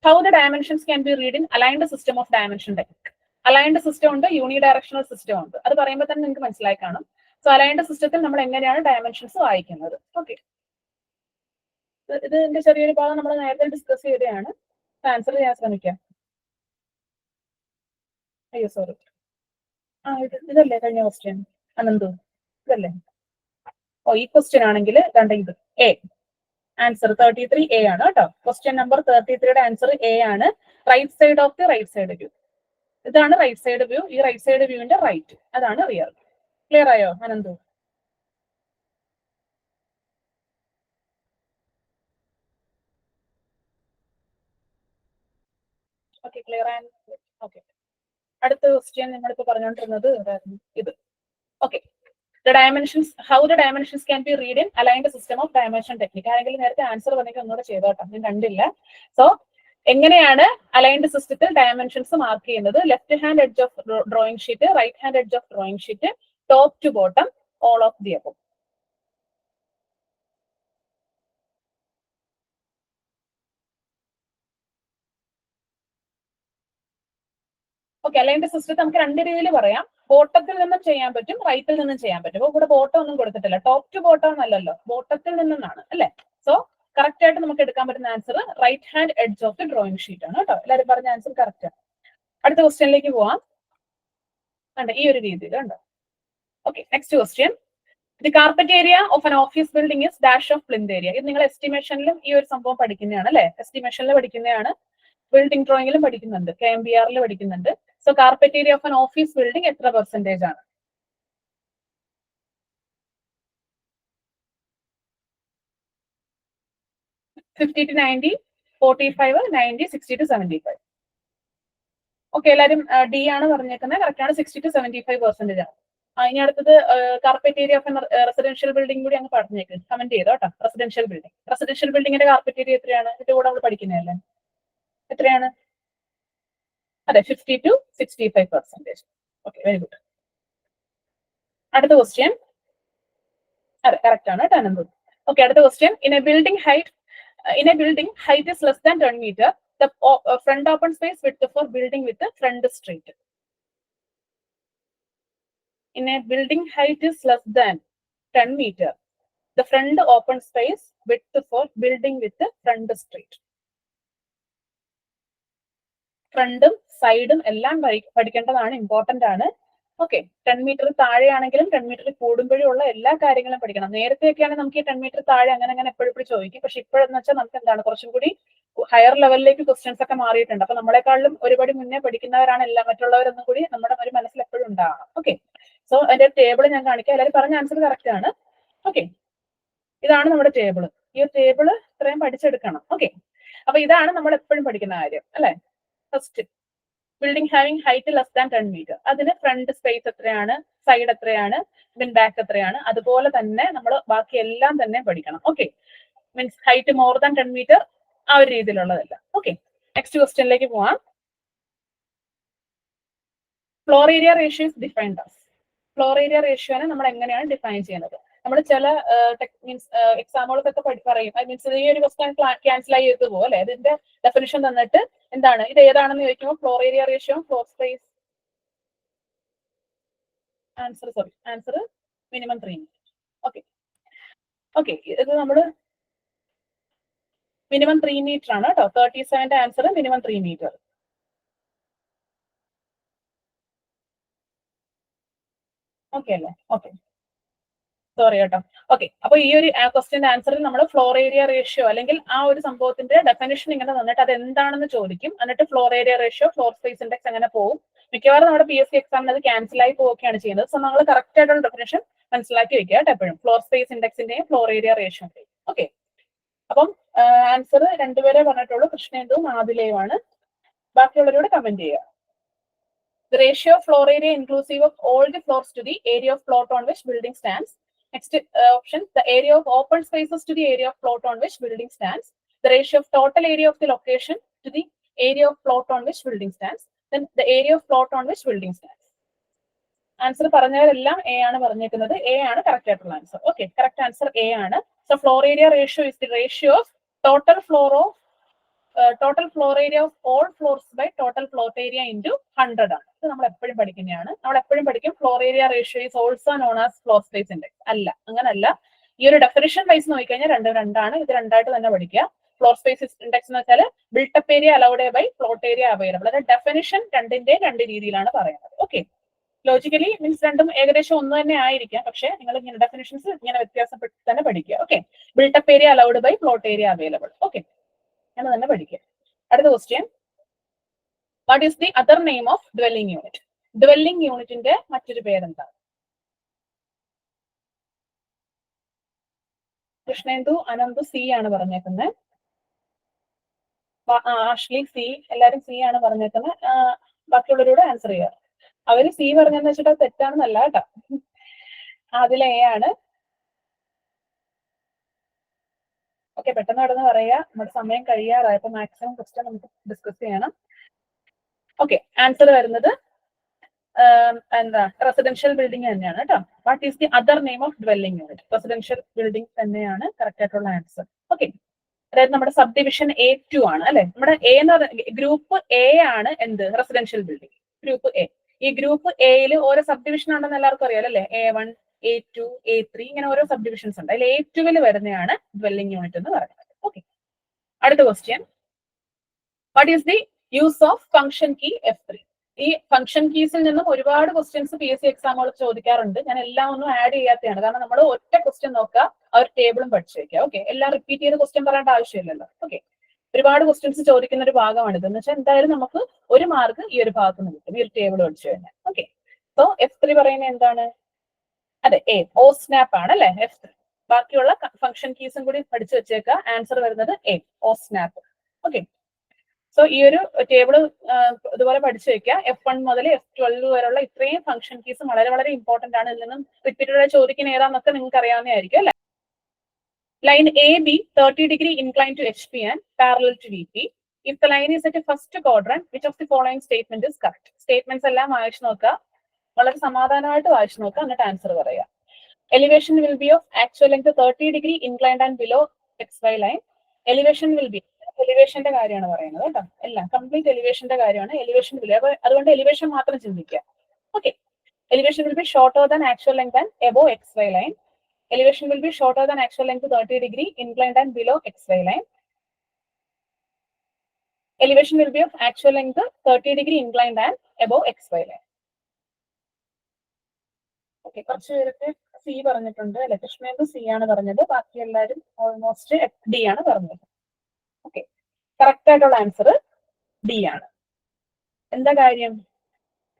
How the dimensions can be read in aligned system of dimension technique. Aligned system ഉണ്ട്, യൂണിഡയറക്ഷണൽ സിസ്റ്റം ഉണ്ട്. അത് പറയുമ്പോൾ തന്നെ നിങ്ങൾക്ക് മനസ്സിലായി കാണും. സോ അലൈൻഡ് സിസ്റ്റത്തിൽ നമ്മൾ എങ്ങനെയാണ് ഡയമെൻഷൻസ് വായിക്കുന്നത്? ഓക്കെ, ഇതിന്റെ ചെറിയൊരു ഭാഗം നമ്മൾ നേരത്തെ ഡിസ്കസ് ചെയ്തതാണ്. ആൻസർ ചെയ്യാൻ ശ്രമിക്കാം. അയ്യോ സോറി, ഇതല്ലേ കഴിഞ്ഞ ക്വസ്റ്റ്യൻ? അനന്തു ഇതല്ലേ? ഓ, ഈ ക്വസ്റ്റ്യൻ ആണെങ്കിൽ ഇത് എ. ആൻസർ 33A ആണ് കേട്ടോ. ക്വസ്റ്റ്യൻ നമ്പർ 33യുടെ ആൻസർ എ ആണ്. Right side of the right side view. ഇതാണ് റൈറ്റ് സൈഡ് വ്യൂ. ഈ റൈറ്റ് സൈഡ് വ്യൂവിന്റെ റൈറ്റ്, അതാണ് റിയർ. ക്ലിയർ ആയോ Ananthu? Okay, clear and okay. അടുത്ത ക്വസ്റ്റ്യൻ നമ്മളിപ്പോ പറഞ്ഞുകൊണ്ടിരുന്നത് ഇത്. ഓക്കെ, the dimensions, how the dimensions can be read in aligned system of dimension technique. ആരെങ്കിലും നേരത്തെ ആൻസർ പറഞ്ഞെങ്കിൽ ഒന്നുകൂടെ ചെയ്തോട്ടോ, ഞാൻ കണ്ടില്ല. സോ എങ്ങനെയാണ് അലൈൻഡ് സിസ്റ്റത്തിൽ ഡയമെൻഷൻസ് മാർക്ക് ചെയ്യുന്നത്? Left hand edge of drawing sheet, right hand edge of drawing sheet, top to bottom, all of the above. Okay, aligned സിസ്റ്റത്തിൽ നമുക്ക് രണ്ട് രീതിയിൽ പറയാം. ബോട്ടത്തിൽ നിന്നും ചെയ്യാൻ പറ്റും, റൈറ്റിൽ നിന്നും ചെയ്യാൻ പറ്റും. അപ്പൊ ഇവിടെ ബോട്ടം ഒന്നും കൊടുത്തിട്ടില്ല. ടോപ്പ് ടു ബോട്ടം എന്നല്ലല്ലോ, ബോട്ടത്തിൽ നിന്നാണ് അല്ലെ. സോ കറക്റ്റ് ആയിട്ട് നമുക്ക് എടുക്കാൻ പറ്റുന്ന answer right hand edge of the drawing sheet ആണ് കേട്ടോ. എല്ലാവരും പറഞ്ഞ ആൻസർ കറക്റ്റ് ആണ്. അടുത്ത ക്വസ്റ്റ്യനിലേക്ക് പോവാം. കണ്ടോ, ഈ ഒരു രീതിയിൽ കണ്ടോ. Okay, next question. The carpet area of an office building is dash of plinth area. ഇത് നിങ്ങൾ എസ്റ്റിമേഷനിലും ഈ ഒരു സംഭവം പഠിക്കുന്നതാണ് അല്ലെ. എസ്റ്റിമേഷനിൽ പഠിക്കുന്നതാണ്, ബിൽഡിംഗ് ഡ്രോയിങ്ങിലും പഠിക്കുന്നുണ്ട്, KMBR പഠിക്കുന്നുണ്ട്. So carpet area of an office building എത്ര പെർസെന്റേജ് ആണ്? 50 to 90, 45, 90, 60 to 75. ഓക്കെ, എല്ലാവരും ഡി ആണ് പറഞ്ഞേക്കുന്നത്. കറക്റ്റ് ആണ്, 60 to 75% ആണ്. ഇനി അടുത്തത് carpet area of residential building കൂടി അങ്ങ് പറഞ്ഞേക്ക്, കമന്റ് ചെയ്തോ കേട്ടോ. റെസിഡൻഷ്യൽ ബിൽഡിങ്ങിന്റെ കാർപ്പറ്റ് ഏരിയ എത്രയാണ്? ഇതിന്റെ കൂടെ നമ്മൾ പഠിക്കുന്നതല്ലേ. എത്രയാണ്? അതെ 50 to 65%. Okay, very good. അടുത്ത ക്വസ്റ്റ്യൻ, അതെ കറക്റ്റ് ആണ് കേട്ടോ അനന്തു. ഓക്കെ, അടുത്ത question. In a building height is less than 10 meter, the front open space width for building with the front street. In a building height is less than 10 meter, the front open space width for building with the front street. ഫ്രണ്ടും സൈഡും എല്ലാം പഠിക്കേണ്ടതാണ്, ഇമ്പോർട്ടന്റ് ആണ്. ഓക്കെ, 10 മീറ്റർ താഴെയാണെങ്കിലും 10 മീറ്റർ കൂടുമ്പോഴും ഉള്ള എല്ലാ കാര്യങ്ങളും പഠിക്കണം. നേരത്തെയൊക്കെയാണെങ്കിൽ നമുക്ക് ഈ 10 മീറ്റർ താഴെ അങ്ങനെ എപ്പോഴും ചോദിക്കും. പക്ഷെ ഇപ്പോഴെന്ന് വെച്ചാൽ നമുക്ക് എന്താണ് കുറച്ചും കൂടി ഹയർ ലെവലിലേക്ക് ക്വസ്റ്റ്യൻസ് ഒക്കെ മാറിയിട്ടുണ്ട്. അപ്പൊ നമ്മളെക്കാളും ഒരുപാട് മുന്നേ പഠിക്കുന്നവരാണ് എല്ലാം, മറ്റുള്ളവരൊന്നും കൂടി നമ്മുടെ ഒരു മനസ്സിൽ എപ്പോഴും ഉണ്ടാവണം. ഓക്കെ, സോ അതിന്റെ ടേബിൾ ഞാൻ കാണിക്കാം. എല്ലാവരും പറഞ്ഞ ആൻസർ കറക്റ്റ് ആണ്. ഓക്കെ, ഇതാണ് നമ്മുടെ ടേബിൾ. ഈ ടേബിൾ ഇത്രയും പഠിച്ചെടുക്കണം. ഓക്കെ, അപ്പൊ ഇതാണ് നമ്മൾ എപ്പോഴും പഠിക്കുന്ന കാര്യം അല്ലെ. First, building having height less than 10 metre, അതിന് ഫ്രണ്ട് സ്പേസ് എത്രയാണ്, സൈഡ് എത്രയാണ്, ദെൻ ബാക്ക് എത്രയാണ്, അതുപോലെ തന്നെ നമ്മൾ ബാക്കി എല്ലാം തന്നെ പഠിക്കണം. Okay, means height more than 10 metre ആ ഒരു രീതിയിലുള്ളതല്ല. ഓക്കെ, നെക്സ്റ്റ് ക്വസ്റ്റ്യനിലേക്ക് പോവാം. Floor area ratio is defined as. Floor area റേഷ്യോനെ നമ്മൾ എങ്ങനെയാണ് ഡിഫൈൻ ചെയ്യുന്നത്? നമ്മൾ ചില മീൻസ് എക്സാമുകൾക്കൊക്കെ പറയും, മീൻസ് ഈ ഒരു ക്വസ്റ്റ്യൻ ക്യാൻസൽ ആയി ചെയ്ത് പോകും അല്ലെ. ഇതിന്റെ ഡെഫിനിഷൻ തന്നിട്ട് എന്താണ് ഇത് ഏതാണെന്ന് ചോദിക്കുമ്പോൾ floor area ratio, floor space, answer minimum 3 metre. Okay, okay, ഇത് നമ്മൾ മിനിമം 3 മീറ്റർ ആണ് കേട്ടോ. 37ന്റെ ആൻസർ മിനിമം 3 മീറ്റർ. ഓക്കെ അല്ലേ? ഓക്കെ, സോറി കേട്ടോ. ഓക്കെ, അപ്പൊ ഈ ഒരു ക്വസ്റ്റ്യന്റെ ആൻസറിൽ നമ്മൾ ഫ്ലോർ ഏരിയ റേഷ്യോ അല്ലെങ്കിൽ ആ ഒരു സംഭവത്തിന്റെ ഡെഫിനിഷൻ ഇങ്ങനെ തന്നിട്ട് അത് എന്താണെന്ന് ചോദിക്കും. എന്നിട്ട് floor area ratio, floor space index അങ്ങനെ പോകും. മിക്കവാറും നമ്മുടെ PSC എക്സാമിന് അത് ക്യാൻസൽ ആയി പോവുകയാണ് ചെയ്യുന്നത്. സോ നമ്മൾ കറക്റ്റ് ആയിട്ടുള്ള ഡെഫിനിഷൻ മനസ്സിലാക്കി വെക്കുക കേട്ടോ എപ്പോഴും, ഫ്ലോർ സ്പേസ് ഇൻഡെക്സിന്റെയും ഫ്ലോർ ഏരിയ റേഷ്യോന്റെയും. ഓക്കെ, അപ്പം ആൻസർ രണ്ടുപേരെ പറഞ്ഞിട്ടുള്ളൂ, കൃഷ്ണേന്ദുവും ആദിലയുമാണ്. ബാക്കിയുള്ളവരോട് കമന്റ് ചെയ്യുക. The ratio of floor area inclusive of all the floors to the area of plot on which building stands. Next option, the area of open spaces to the area of plot on which building stands. The ratio of total area of the location to the area of plot on which building stands. Then the area of plot on which building stands. Answer പറഞ്ഞവരെല്ലാം എ ആണ് പറഞ്ഞേക്കുന്നത്. എ ആണ് കറക്റ്റ് ആയിട്ടുള്ള answer. Okay, correct answer A ആണ്. So floor area ratio is the ratio of total floor area of all floors by total plot area into 100 ആണ്. ഇത് നമ്മൾ എപ്പോഴും പഠിക്കുന്നതാണ്. നമ്മൾ എപ്പോഴും പഠിക്കും floor area ratio is also known as floor space index. അല്ല, അങ്ങനല്ല. ഈ ഒരു ഡെഫിനിഷൻ വൈസ് നോക്കിക്കഴിഞ്ഞാൽ രണ്ടാണ്. ഇത് രണ്ടായിട്ട് തന്നെ പഠിക്കുക. ഫ്ലോർ സ്പേസ് ഇൻഡെക്സ് എന്ന് വെച്ചാൽ built up area allowed by plot area available. അതായത് ഡെഫിനിഷൻ രണ്ടിന്റെയും രണ്ട് രീതിയിലാണ് പറയുന്നത്. ഓക്കെ, ലോജിക്കലി മീൻസ് രണ്ടും ഏകദേശം ഒന്ന് തന്നെ ആയിരിക്കാം, പക്ഷേ നിങ്ങൾ ഇങ്ങനെ ഡെഫിനിഷൻസ് ഇങ്ങനെ വ്യത്യാസപ്പെട്ട് തന്നെ പഠിക്കുക. Okay, built up area allowed by plot area available. Okay, അങ്ങനെ തന്നെ പഠിക്കുക. അടുത്ത question, what is the other name of dwelling unit? Dwelling യൂണിറ്റിന്റെ മറ്റൊരു പേരെന്താണ്? കൃഷ്ണേന്ദു, അനന്തു സി ആണ് പറഞ്ഞേക്കുന്നത്. ആഷ്ലി സി, എല്ലാരും സി ആണ് പറഞ്ഞേക്കുന്നത്. ബാക്കിയുള്ളവരോട് ആൻസർ ചെയ്യുക. അവര് സി പറഞ്ഞെന്ന് വെച്ചിട്ട് അത് തെറ്റാണെന്നല്ല കേട്ടോ. അതിൽ എ ആണ്. ഓക്കെ, പെട്ടെന്ന് പെട്ടെന്ന് പറയുക, നമ്മുടെ സമയം കഴിയാറായപ്പോ മാക്സിമം ക്വസ്റ്റ്യൻ നമുക്ക് ഡിസ്കസ് ചെയ്യണം. ഓക്കെ, ആൻസർ വരുന്നത് എന്താ റെസിഡൻഷ്യൽ ബിൽഡിംഗ് തന്നെയാണ് കേട്ടോ. What is the other name of dwelling unit? Residential building തന്നെയാണ് കറക്റ്റ് ആയിട്ടുള്ള ആൻസർ. ഓക്കെ, അതായത് നമ്മുടെ സബ് ഡിവിഷൻ A2 ആണ് അല്ലെ. നമ്മുടെ എ എന്ന് പറഞ്ഞ ഗ്രൂപ്പ് എ ആണ് എന്ത്? Residential building group A. ഈ ഗ്രൂപ്പ് എയിൽ ഓരോ സബ് ഡിവിഷൻ ഉണ്ടെന്ന് എല്ലാവർക്കും അറിയാലോ അല്ലെ. A1, A2, A3 ഇങ്ങനെ ഓരോ സബ് ഡിവിഷൻസ് ഉണ്ട്. അതിൽ A2 വരുന്നതാണ് ഡ്വെല്ലിംഗ് യൂണിറ്റ് എന്ന് പറയുന്നത്. ഓക്കെ, അടുത്ത question, what is the use of function key F3? ഈ ഫംഗ്ഷൻ കീസിൽ നിന്നും ഒരുപാട് ക്വസ്റ്റ്യൻസ് PSC എക്സാമുകൾ ചോദിക്കാറുണ്ട്. ഞാൻ എല്ലാം ഒന്നും ആഡ് ചെയ്യാത്തതാണ്, കാരണം നമ്മൾ ഒറ്റ ക്വസ്റ്റ്യൻ നോക്കുക, ആ ഒരു ടേബിളും പഠിച്ചു വെക്കുക. ഓക്കെ, എല്ലാം റിപ്പീറ്റ് ചെയ്ത് ക്വസ്റ്റ്യൻ പറയേണ്ട ആവശ്യമില്ലല്ലോ. ഓക്കെ, ഒരുപാട് ക്വസ്റ്റ്യൻസ് ചോദിക്കുന്ന ഒരു ഭാഗമാണിത്. എന്ന് വെച്ചാൽ എന്തായാലും നമുക്ക് ഒരു മാർക്ക് ഈ ഒരു ഭാഗത്ത് നിന്ന് കിട്ടും, ഈ ഒരു ടേബിൾ പഠിച്ചു കഴിഞ്ഞാൽ. ഓക്കെ, സോ F3 പറയുന്നത് എന്താണ്? അതെ, O സ്നാപ്പ് ആണ് അല്ലെ F3. ബാക്കിയുള്ള ഫംഗ്ഷൻ കീസും കൂടി പഠിച്ചു വെച്ചേക്കുക. ആൻസർ വരുന്നത് O സ്നാപ്പ്. ഓക്കെ, സോ ഈ ഒരു ടേബിൾ ഇതുപോലെ പഠിച്ചു വെക്കുക. F1 മുതൽ F12 വരെയുള്ള ഇത്രയും ഫംഗ്ഷൻ കീസ് വളരെ വളരെ ഇമ്പോർട്ടന്റ് ആണ്. ഇതിൽ നിന്നും റിപ്പീറ്റഡ് ചോദിക്കുന്ന ഏതാന്നൊക്കെ നിങ്ങൾക്ക് അറിയാവുന്നതായിരിക്കും അല്ലെ. Line AB 30 degree inclined to HP and parallel to VP if the line is at first quadrant which of the following statement is correct. Statements എല്ലാം വായിച്ചു നോക്കുക, വളരെ സമാധാനമായിട്ട് വായിച്ചു നോക്കുക, എന്നിട്ട് ആൻസർ പറയുക. Elevation will be of actual length 30 degree inclined and below XY line. Elevation will be, എലിവേഷന്റെ കാര്യമാണ് പറയുന്നത് കേട്ടോ, എല്ലാം കംപ്ലീറ്റ് എലിവേഷന്റെ കാര്യമാണ്. എലിവേഷൻ വിൽ, അതുകൊണ്ട് എലിവേഷൻ മാത്രം ചിന്തിക്കുക. Okay, elevation will be shorter than actual length and above XY line. Elevation will be shorter than actual length 30 degree inclined and below XY line. Elevation will be of actual length 30 degree inclined and above XY line. Okay, കുറച്ച് പേരൊക്കെ സി പറഞ്ഞിട്ടുണ്ട് അല്ലെ, കൃഷ്ണേന്ദു സി ആണ് പറഞ്ഞത്, ബാക്കി എല്ലാവരും ഓൾമോസ്റ്റ് ഡി ആണ് പറഞ്ഞത്. ഓക്കെ, കറക്റ്റ് ആയിട്ടുള്ള ആൻസർ ഡി ആണ്. എന്താ കാര്യം?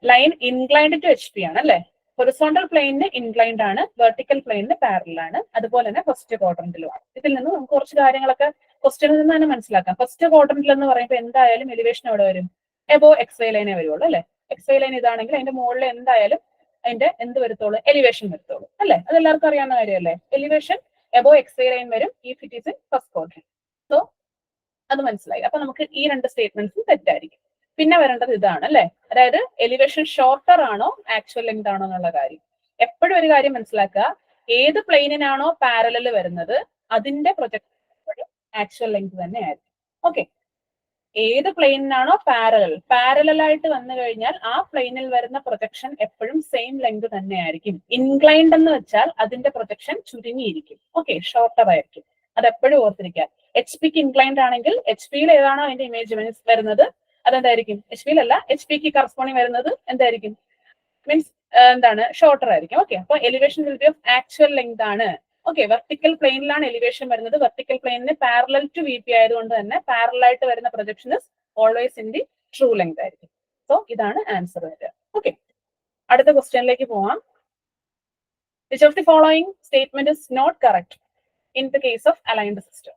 ലൈൻ ഇൻക്ലൈൻഡ് ടു HP ആണ് അല്ലെ. ഹൊറിസോണ്ടൽ പ്ലെയിനിന് ഇൻക്ലൈൻഡ് ആണ്, വെർട്ടിക്കൽ പ്ലെയിനിന് പാരലൽ ആണ്, അതുപോലെ തന്നെ ഫസ്റ്റ് ക്വാഡ്രന്റിലുമാണ്. ഇതിൽ നിന്ന് നമുക്ക് കുറച്ച് കാര്യങ്ങളൊക്കെ ക്വസ്റ്റ്യനിൽ നിന്ന് തന്നെ മനസ്സിലാക്കാം. ഫസ്റ്റ് ക്വാഡ്രന്റിൽ എന്ന് പറയുമ്പോൾ എന്തായാലും എലിവേഷൻ എവിടെ വരും? എബോ XY ലൈനെ വരുള്ളൂ അല്ലെ. XY ലൈൻ ഇതാണെങ്കിൽ അതിന്റെ മുകളിൽ എന്തായാലും അതിന്റെ എന്ത് വരത്തുള്ളൂ? എലിവേഷൻ വരത്തുള്ളൂ അല്ലെ. അതെല്ലാവർക്കും അറിയാവുന്ന കാര്യമല്ലേ. എലിവേഷൻ എബോ XY ലൈൻ വരും if it is in first quadrant. So അത് മനസ്സിലായി. അപ്പൊ നമുക്ക് ഈ രണ്ട് സ്റ്റേറ്റ്മെന്റ്സും തെറ്റായിരിക്കും. പിന്നെ വരേണ്ടത് ഇതാണ് അല്ലെ, അതായത് എലിവേഷൻ ഷോർട്ടർ ആണോ ആക്ച്വൽ ലെങ്ത് ആണോ എന്നുള്ള കാര്യം. എപ്പോഴും ഒരു കാര്യം മനസ്സിലാക്കുക, ഏത് പ്ലെയിനിനാണോ പാരലൽ വരുന്നത് അതിന്റെ പ്രൊജക്ഷൻ ആക്ച്വൽ ലെങ്ത് തന്നെ ആയിരിക്കും. ഓക്കെ, ഏത് പ്ലെയിനിനാണോ പാരലൽ ആയിട്ട് വന്നു കഴിഞ്ഞാൽ ആ പ്ലെയിനിൽ വരുന്ന പ്രൊജക്ഷൻ എപ്പോഴും സെയിം ലെങ്ത് തന്നെ ആയിരിക്കും. ഇൻക്ലൈൻഡ് എന്ന് വെച്ചാൽ അതിന്റെ പ്രൊജക്ഷൻ ചുരുങ്ങിയിരിക്കും. ഓക്കെ, ഷോർട്ടർ ആയിരിക്കും. അത് എപ്പോഴും ഓർത്തിരിക്കുക. HP ക്ക് ഇൻക്ലൈൻഡ് ആണെങ്കിൽ HP യിൽ ഏതാണോ അതിന്റെ ഇമേജ് വരുന്നത് അതെന്തായിരിക്കും? HP യിലല്ല, HP ക്ക് കറസ്പോണ്ടിങ് വരുന്നത് എന്തായിരിക്കും? മീൻസ് എന്താണ്? ഷോർട്ടർ ആയിരിക്കും. ഓക്കെ, അപ്പൊ elevation will be of actual length ആണ്. ഓക്കെ, വെർട്ടിക്കൽ പ്ലെയിനിലാണ് എലിവേഷൻ വരുന്നത്. വെർട്ടിക്കൽ പ്ലെയിനിന് പാരലൽ ടു VP ആയതുകൊണ്ട് തന്നെ പാരലൽ ആയിട്ട് വരുന്ന projection is always in the true length ആയിരിക്കും. സോ ഇതാണ് ആൻസർ വരിക. ഓക്കെ, അടുത്ത ക്വസ്റ്റ്യനിലേക്ക് പോവാം. Which of the following statement is not correct in the case of aligned system?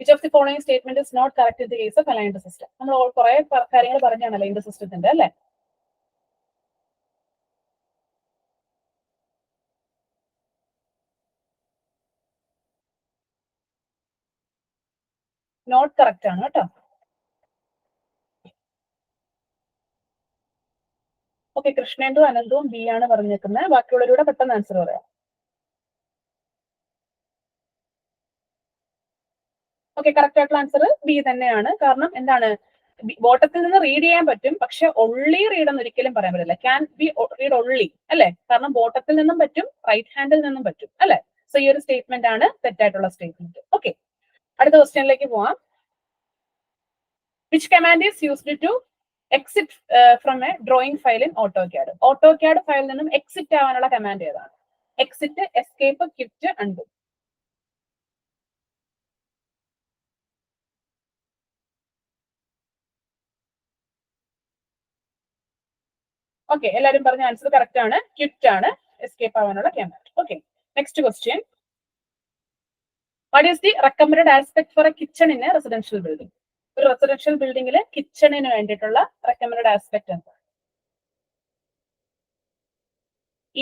Which of the following statement is not correct in the case of aligned system? നമ്മൾ കുറെ കാര്യങ്ങൾ പറഞ്ഞാണ് aligned സിസ്റ്റത്തിന്റെ അല്ലെ. നോട്ട് കറക്റ്റ് ആണ് കേട്ടോ. ഓക്കെ, കൃഷ്ണേന്ദു അനന്തും ബി ആണ് പറഞ്ഞേക്കുന്നത്. ബാക്കിയുള്ളവരുടെ പെട്ടെന്ന് ആൻസർ പറയാം. ഓക്കെ, കറക്റ്റ് ആയിട്ടുള്ള ആൻസർ ബി തന്നെയാണ്. കാരണം എന്താണ്? ബോട്ടത്തിൽ നിന്ന് റീഡ് ചെയ്യാൻ പറ്റും, പക്ഷെ ഒള്ളി റീഡ് എന്ന് ഒരിക്കലും പറയാൻ പറ്റില്ല. ക്യാൻ ബി റീഡ് ഒള്ളി അല്ലെ. കാരണം ബോട്ടത്തിൽ നിന്നും പറ്റും, റൈറ്റ് ഹാൻഡിൽ നിന്നും പറ്റും അല്ലെ. സോ ഈ ഒരു സ്റ്റേറ്റ്മെന്റ് ആണ് തെറ്റായിട്ടുള്ള സ്റ്റേറ്റ്മെന്റ്. ഓക്കെ, അടുത്ത ക്വസ്റ്റ്യനിലേക്ക് പോവാം. Which command is used to exit from a drawing file in AutoCAD? AutoCAD ഫയലിൽ നിന്നും എക്സിറ്റ് ആവാനുള്ള കമാൻഡ് ഏതാണ്? Exit, escape, quit, undo. Okay, എല്ലാവരും പറഞ്ഞ ആൻസർ കറക്റ്റ് ആണ്. ക്വിറ്റ് ആണ് എസ്കേപ്പ് ആവാനുള്ള command. Okay, next question. What is the recommended aspect for a kitchen in a residential building? ഒരു റെസിഡൻഷ്യൽ ബിൽഡിംഗിൽ കിച്ചണിന് വേണ്ടിയിട്ടുള്ള റെക്കമെൻഡഡ് ആസ്പെക്ട് എന്താ?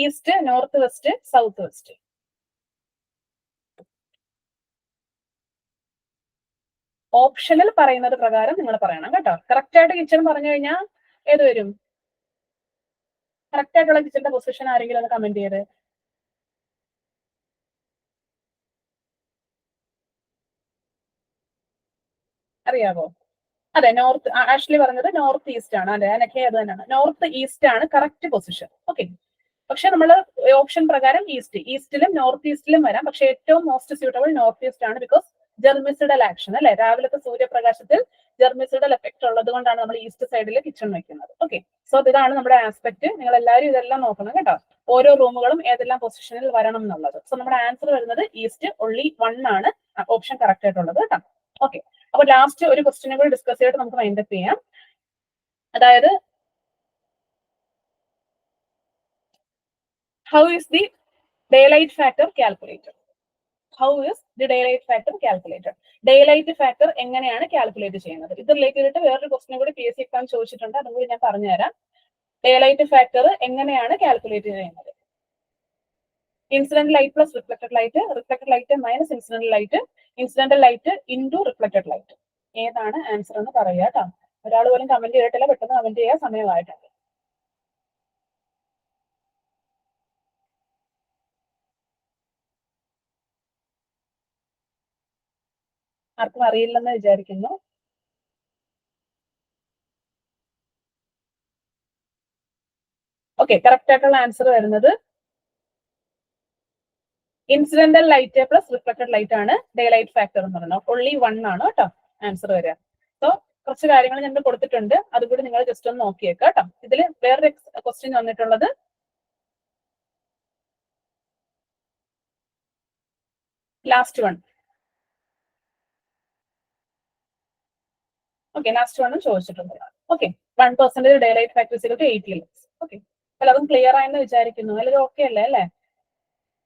East, north west, south west. ഓപ്ഷനിൽ പറയുന്നത് പ്രകാരം നിങ്ങൾ പറയണം കേട്ടോ. കറക്റ്റ് ആയിട്ട് കിച്ചൺ പറഞ്ഞു കഴിഞ്ഞാൽ ഏത് വരും? കറക്റ്റ് ആയിട്ടുള്ള കിച്ചന്റെ പൊസിഷൻ ആരെങ്കിലും ഒന്ന് കമന്റ് ചെയ്ത്. അറിയാവോ? അതെ, നോർത്ത്. ആഷ്ലി പറഞ്ഞത് നോർത്ത് ഈസ്റ്റ് ആണ്. അതെ, അനക്കെ അത് തന്നെയാണ്. നോർത്ത് ഈസ്റ്റ് ആണ് കറക്റ്റ് പൊസിഷൻ. ഓക്കെ, പക്ഷെ നമ്മൾ ഓപ്ഷൻ പ്രകാരം ഈസ്റ്റിലും നോർത്ത് ഈസ്റ്റിലും വരാം. പക്ഷെ ഏറ്റവും മോസ്റ്റ് സ്യൂട്ടബിൾ നോർത്ത് ഈസ്റ്റ് ആണ്. ബിക്കോസ് ജെർമിസിഡൽ ആക്ഷൻ അല്ലെ, രാവിലത്തെ സൂര്യപ്രകാശത്തിൽ ജെർമിസിഡൽ എഫക്ട് ഉള്ളത് കൊണ്ടാണ് നമ്മൾ ഈസ്റ്റ് സൈഡിൽ കിച്ചൺ വെക്കുന്നത്. ഓക്കെ, സോ ഇതാണ് നമ്മുടെ ആസ്പെക്ട്. നിങ്ങൾ എല്ലാവരും ഇതെല്ലാം നോക്കണം കേട്ടോ. ഓരോ റൂമുകളും ഏതെല്ലാം പൊസിഷനിൽ വരണം എന്നുള്ളത്. സോ നമ്മുടെ ആൻസർ വരുന്നത് ഈസ്റ്റ് only 1 ആണ് ഓപ്ഷൻ കറക്റ്റ് ആയിട്ടുള്ളത് കേട്ടോ. ഓക്കെ, അപ്പൊ ലാസ്റ്റ് ഒരു ക്വസ്റ്റ്യൻ കൂടി ഡിസ്കസ് ചെയ്തിട്ട് നമുക്ക് വൈൻഡ് അപ്പ് ചെയ്യാം. അതായത് how is the daylight factor calculated? How is the daylight factor calculated? Daylight factor എങ്ങനെയാണ് കാൽക്കുലേറ്റ് ചെയ്യുന്നത്? ഇത് റിലേറ്റ് ചെയ്തിട്ട് വേറൊരു ക്വസ്റ്റ്യൻ കൂടി PSC എക്സാം ചോദിച്ചിട്ടുണ്ട്, അതും കൂടി ഞാൻ പറഞ്ഞുതരാം. ഡേലൈറ്റ് ഫാക്ടർ എങ്ങനെയാണ് കാൽക്കുലേറ്റ് ചെയ്യുന്നത്? Incident light plus reflected light, reflected light minus incident light, incident light into reflected light. ഏതാണ് ആൻസർ എന്ന് പറയുക കേട്ടോ. ഒരാൾ പോലും കമന്റ് ചെയ്തിട്ടില്ല, പെട്ടെന്ന് കമന്റ് ചെയ്യാൻ സമയമായിട്ടുണ്ട്. ആർക്കും അറിയില്ലെന്ന് വിചാരിക്കുന്നു. ഓക്കെ, കറക്റ്റ് ആയിട്ടുള്ള ആൻസർ വരുന്നത് incidental light plus reflected light ആണ് ഡേ ലൈറ്റ് ഫാക്ടർ എന്ന് പറയുന്നത്. ഓൺലി 1 ആണ് കേട്ടോ ആൻസർ വരിക. സോ കുറച്ച് കാര്യങ്ങൾ ഞാൻ കൊടുത്തിട്ടുണ്ട്, അതുകൂടി നിങ്ങൾ ജസ്റ്റ് ഒന്ന് നോക്കിയേക്കാം കേട്ടോ. ഇതിൽ വേറൊരു ക്വസ്റ്റ്യൻ വന്നിട്ടുള്ളത് ലാസ്റ്റ് വൺ. ഓക്കെ, ലാസ്റ്റ് വണ്ണും ചോദിച്ചിട്ടുണ്ട്. Okay, 1% day light factor 80 lux. Okay, അല്ല അതും ക്ലിയർ ആയെന്ന് വിചാരിക്കുന്നു. അല്ലെങ്കിൽ ഓക്കെ അല്ലേ?